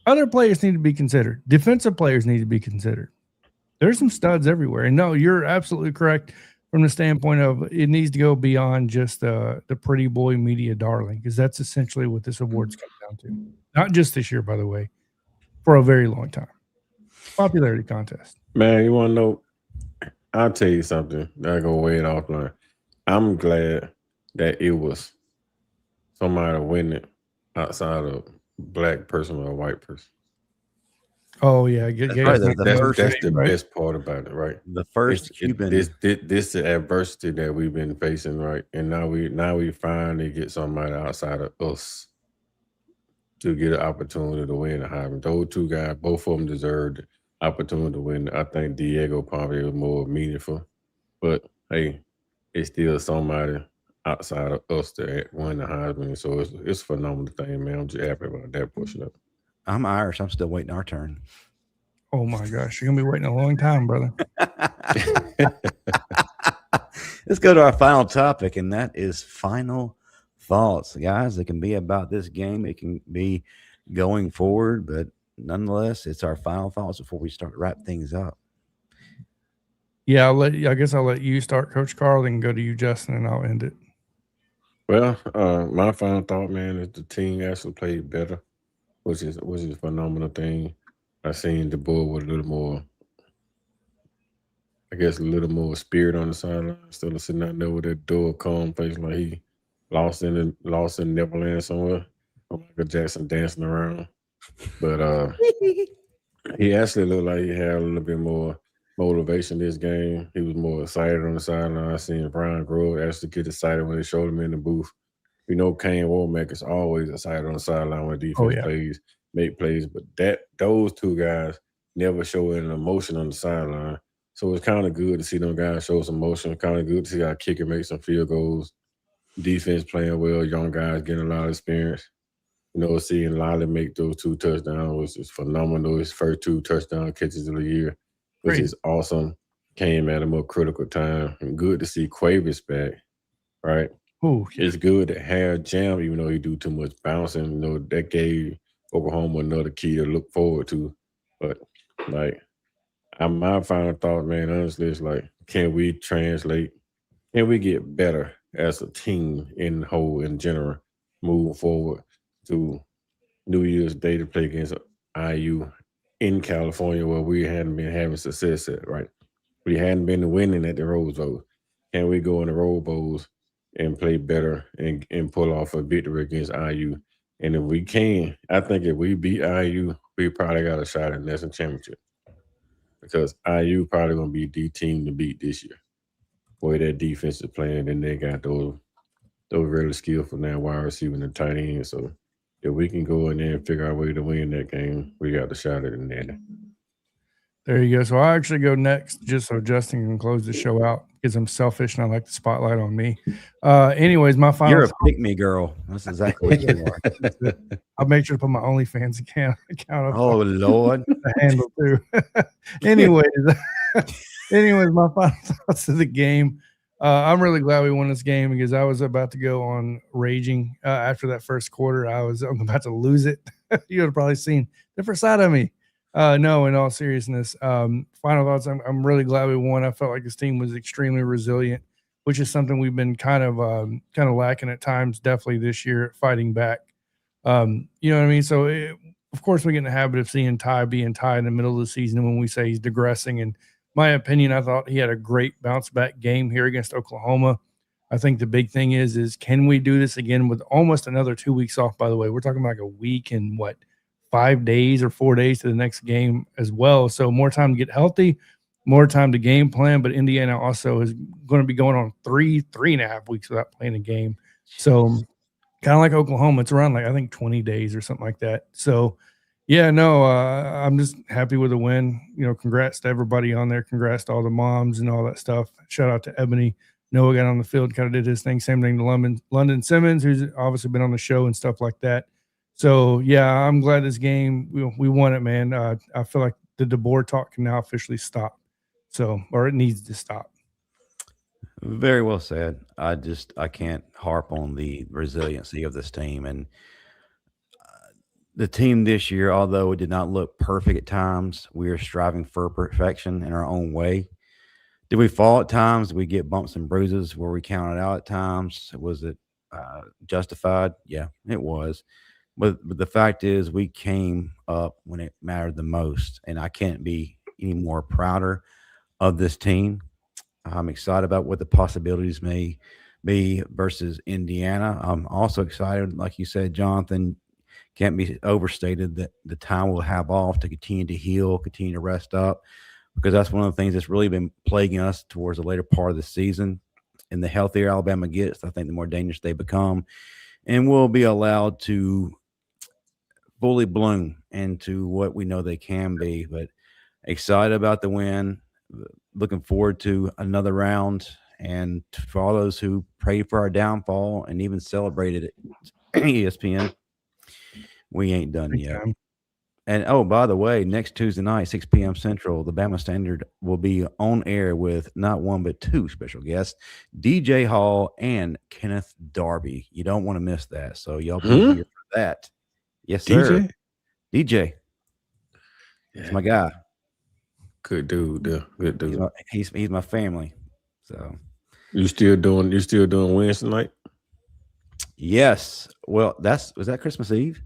other players need to be considered. Defensive players need to be considered. There's some studs everywhere. And no, you're absolutely correct from the standpoint of it needs to go beyond just the pretty boy media darling, because that's essentially what this awards come down to. Not just this year, by the way. For a very long time. Popularity contest. Man, you want to know? I'll tell you something. I go way offline. I'm glad that it was somebody winning outside of black person or white person. Oh, yeah. That's the best part about it, right? The first Cuban. This is the adversity that we've been facing, right? And now we finally get somebody outside of us to get an opportunity to win the Heisman. Those two guys, both of them deserved the opportunity to win. I think Diego probably was more meaningful. But, hey, it's still somebody outside of us that won the Heisman. So it's a phenomenal thing, man. I'm just happy about that portion of it. I'm Irish. I'm still waiting our turn. Oh, my gosh. You're going to be waiting a long time, brother. Let's go to our final topic, and that is final thoughts, guys. It can be about this game. It can be going forward, but nonetheless, it's our final thoughts before we start to wrap things up. Yeah, I guess I'll let you start, Coach Karl, then go to you, Justin, and I'll end it. Well, my final thought, man, is the team actually played better, which is a phenomenal thing. I seen the boy with a little more, I guess, a little more spirit on the sideline instead of sitting out there with that door calm face like he lost in Neverland somewhere. Michael Jackson dancing around. But he actually looked like he had a little bit more motivation this game. He was more excited on the sideline. I seen Brian Grove actually get excited when they showed him in the booth. You know, Kane Womack is always excited on the sideline when defense make plays. But those two guys never show any emotion on the sideline. So it's kind of good to see them guys show some emotion. Kind of good to see our kicker make some field goals. Defense playing well, young guys getting a lot of experience. You know, seeing Lolly make those 2 touchdowns was just phenomenal. His first 2 touchdown catches of the year, which is awesome. Came at a more critical time. And good to see Quavis back, right? Ooh, yeah. It's good to have Jam, even though he do too much bouncing. You know, that gave Oklahoma another key to look forward to. But, like, my final thought, man, honestly, is like, can we get better as a team in general moving forward? to New Year's Day to play against IU in California, where we hadn't been having success at, right? We hadn't been winning at the Rose Bowl. Can we go in the Rose Bowls and play better and pull off a victory against IU? And if we can, I think if we beat IU, we probably got a shot at the national championship, because IU probably going to be the team to beat this year. Boy, that defense is playing, and they got those really skillful now wide receiver and tight end. So if we can go in there and figure out a way to win that game, we got the shot at it. There you go. So I'll actually go next, just so Justin can close the show out, because I'm selfish and I like the spotlight on me. Anyways, my final. You're a pick-me girl. That's exactly what you are. I'll make sure to put my OnlyFans account up. Oh, Lord. The handle too. anyways, my final thoughts of the game. I'm really glad we won this game, because I was about to go on raging after that first quarter. I'm about to lose it. You would have probably seen a different side of me. No, in all seriousness, final thoughts. I'm really glad we won. I felt like this team was extremely resilient, which is something we've been kind of lacking at times, definitely this year, fighting back. You know what I mean? So, of course, we get in the habit of seeing Ty being Ty in the middle of the season when we say he's digressing. In my opinion, I thought he had a great bounce back game here against Oklahoma. I think the big thing is can we do this again with almost another 2 weeks off, by the way? We're talking about like a week and 5 days or 4 days to the next game as well. So more time to get healthy, more time to game plan. But Indiana also is going to be going on 3.5 weeks without playing a game. So kind of like Oklahoma, it's around I think 20 days or something like that. So yeah, no, I'm just happy with the win. Congrats to everybody on there. Congrats to all the moms and all that stuff. Shout out to Ebony. Noah got on the field, kind of did his thing. Same thing to London Simmons, who's obviously been on the show and stuff like that. So, yeah, I'm glad this game, we won it, man. I feel like the DeBoer talk can now officially stop. Or it needs to stop. Very well said. I can't harp on the resiliency of this team. And the team this year, although it did not look perfect at times, we are striving for perfection in our own way. Did we fall at times? Did we get bumps and bruises where we counted out at times? Was it justified? Yeah, it was. But the fact is, we came up when it mattered the most, and I can't be any more prouder of this team. I'm excited about what the possibilities may be versus Indiana. I'm also excited, like you said, Jonathan, can't be overstated that the time we'll have off to continue to heal, continue to rest up, because that's one of the things that's really been plaguing us towards the later part of the season. And the healthier Alabama gets, I think the more dangerous they become, and we'll be allowed to fully bloom into what we know they can be. But excited about the win, looking forward to another round, and for all those who prayed for our downfall and even celebrated it, ESPN, we ain't done yet. And oh, by the way, next Tuesday night, 6 p.m. Central, the Bama Standard will be on air with not one but two special guests, DJ Hall and Kenneth Darby. You don't want to miss that, so y'all be here for that. Yes, sir. DJ. He's my guy. Good dude. Good dude. He's my family. So you still doing Wednesday night? Yes. Well, was that Christmas Eve?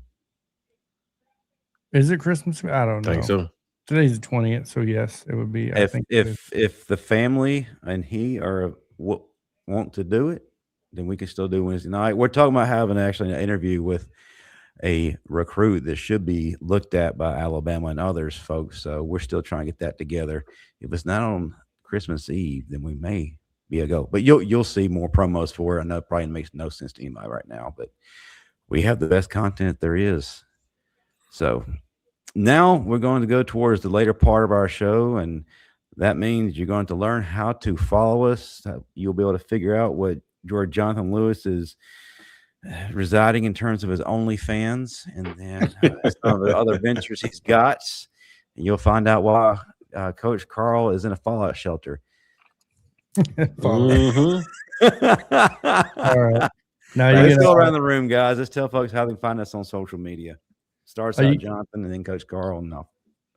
Is it Christmas? I don't know. I think so. Today's the 20th, so yes, it would be. If the family and he want to do it, then we can still do Wednesday night. We're talking about having actually an interview with a recruit that should be looked at by Alabama and others, folks. So we're still trying to get that together. If it's not on Christmas Eve, then we may be a go. But you'll see more promos for it. I know it probably makes no sense to anybody right now, but we have the best content there is. So now we're going to go towards the later part of our show, and that means you're going to learn how to follow us. You'll be able to figure out what Johnathan Lewis is residing in terms of his OnlyFans, and then some of the other ventures he's got. And you'll find out why Coach Karl is in a fallout shelter. All right. Now let's go around the room, guys. Let's tell folks how they can find us on social media. Starts out Jonathan and then Coach Karl, and I'll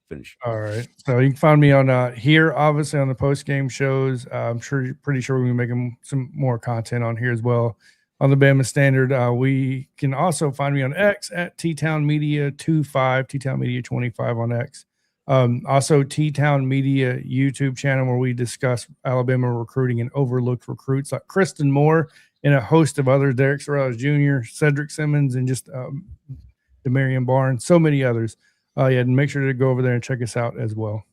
finish. All right. So you can find me on here, obviously on the post-game shows. I'm pretty sure we're going to be making some more content on here as well. on the Bama Standard. We can also find me on X at T-Town Media 25, T-Town Media 25 on X. Also T-Town Media YouTube channel where we discuss Alabama recruiting and overlooked recruits like Kristen Moore and a host of others, Derek Sorrells Jr., Cedric Simmons, and just Demarion Barnes, so many others. Yeah, and make sure to go over there and check us out as well.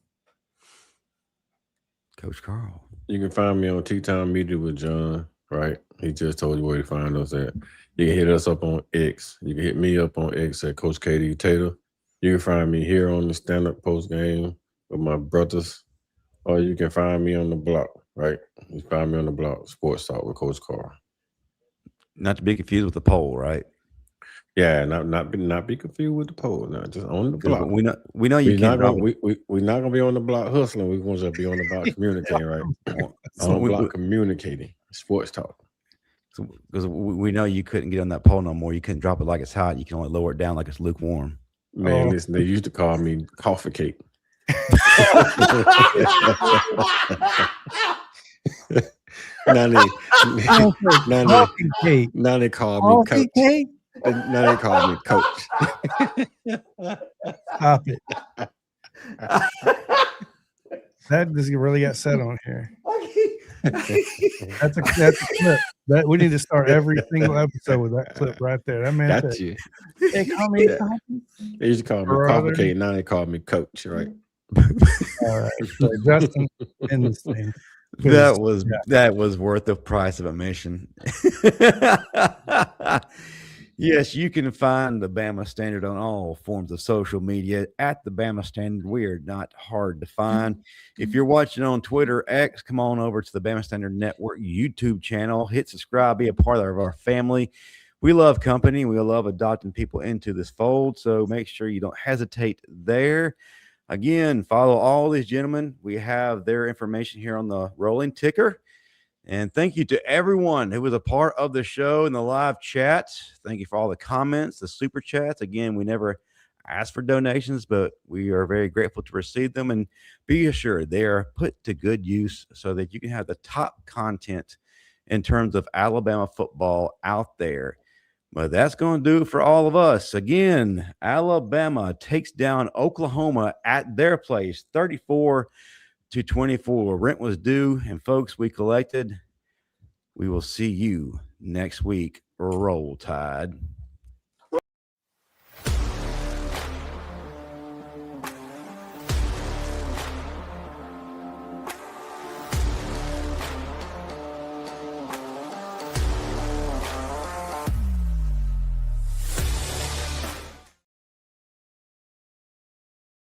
Coach Karl. You can find me on T-Town Media with John, right? He just told you where to find us at. You can hit us up on X. You can hit me up on X at Coach KD Taylor. You can find me here on the stand-up post game with my brothers, or you can find me on the block, right? You can find me on the block, Sports Talk with Coach Karl. Not to be confused with the poll, right? Yeah, not be confused with the poll. Not just on the block. We know you can't. We're not gonna be on the block hustling. We're gonna be on the block communicating, right? On the block communicating, Sports Talk. Because we know you couldn't get on that poll no more. You couldn't drop it like it's hot. You can only lower it down like it's lukewarm. Man, listen, they used to call me coffee cake. now they call me coach. Now they call me coach. Stop it. That just really got set on here. That's a clip. That we need to start every single episode with that clip right there. That man got you. They call me They used to call me coffee cake. Now they call me coach, right? All right. So Justin in this thing. That was worth the price of admission. Yes, you can find the Bama Standard on all forms of social media at the Bama Standard. We are not hard to find. If you're watching on Twitter, X, come on over to the Bama Standard Network YouTube channel. Hit subscribe, be a part of our family. We love company. We love adopting people into this fold, so make sure you don't hesitate there. Again, follow all these gentlemen. We have their information here on the rolling ticker. And thank you to everyone who was a part of the show in the live chat. Thank you for all the comments, the super chats. Again, we never ask for donations, but we are very grateful to receive them. And be assured they are put to good use so that you can have the top content in terms of Alabama football out there. But that's going to do it for all of us. Again, Alabama takes down Oklahoma at their place, 34-24. Rent was due, and folks, we collected. We will see you next week. Roll Tide.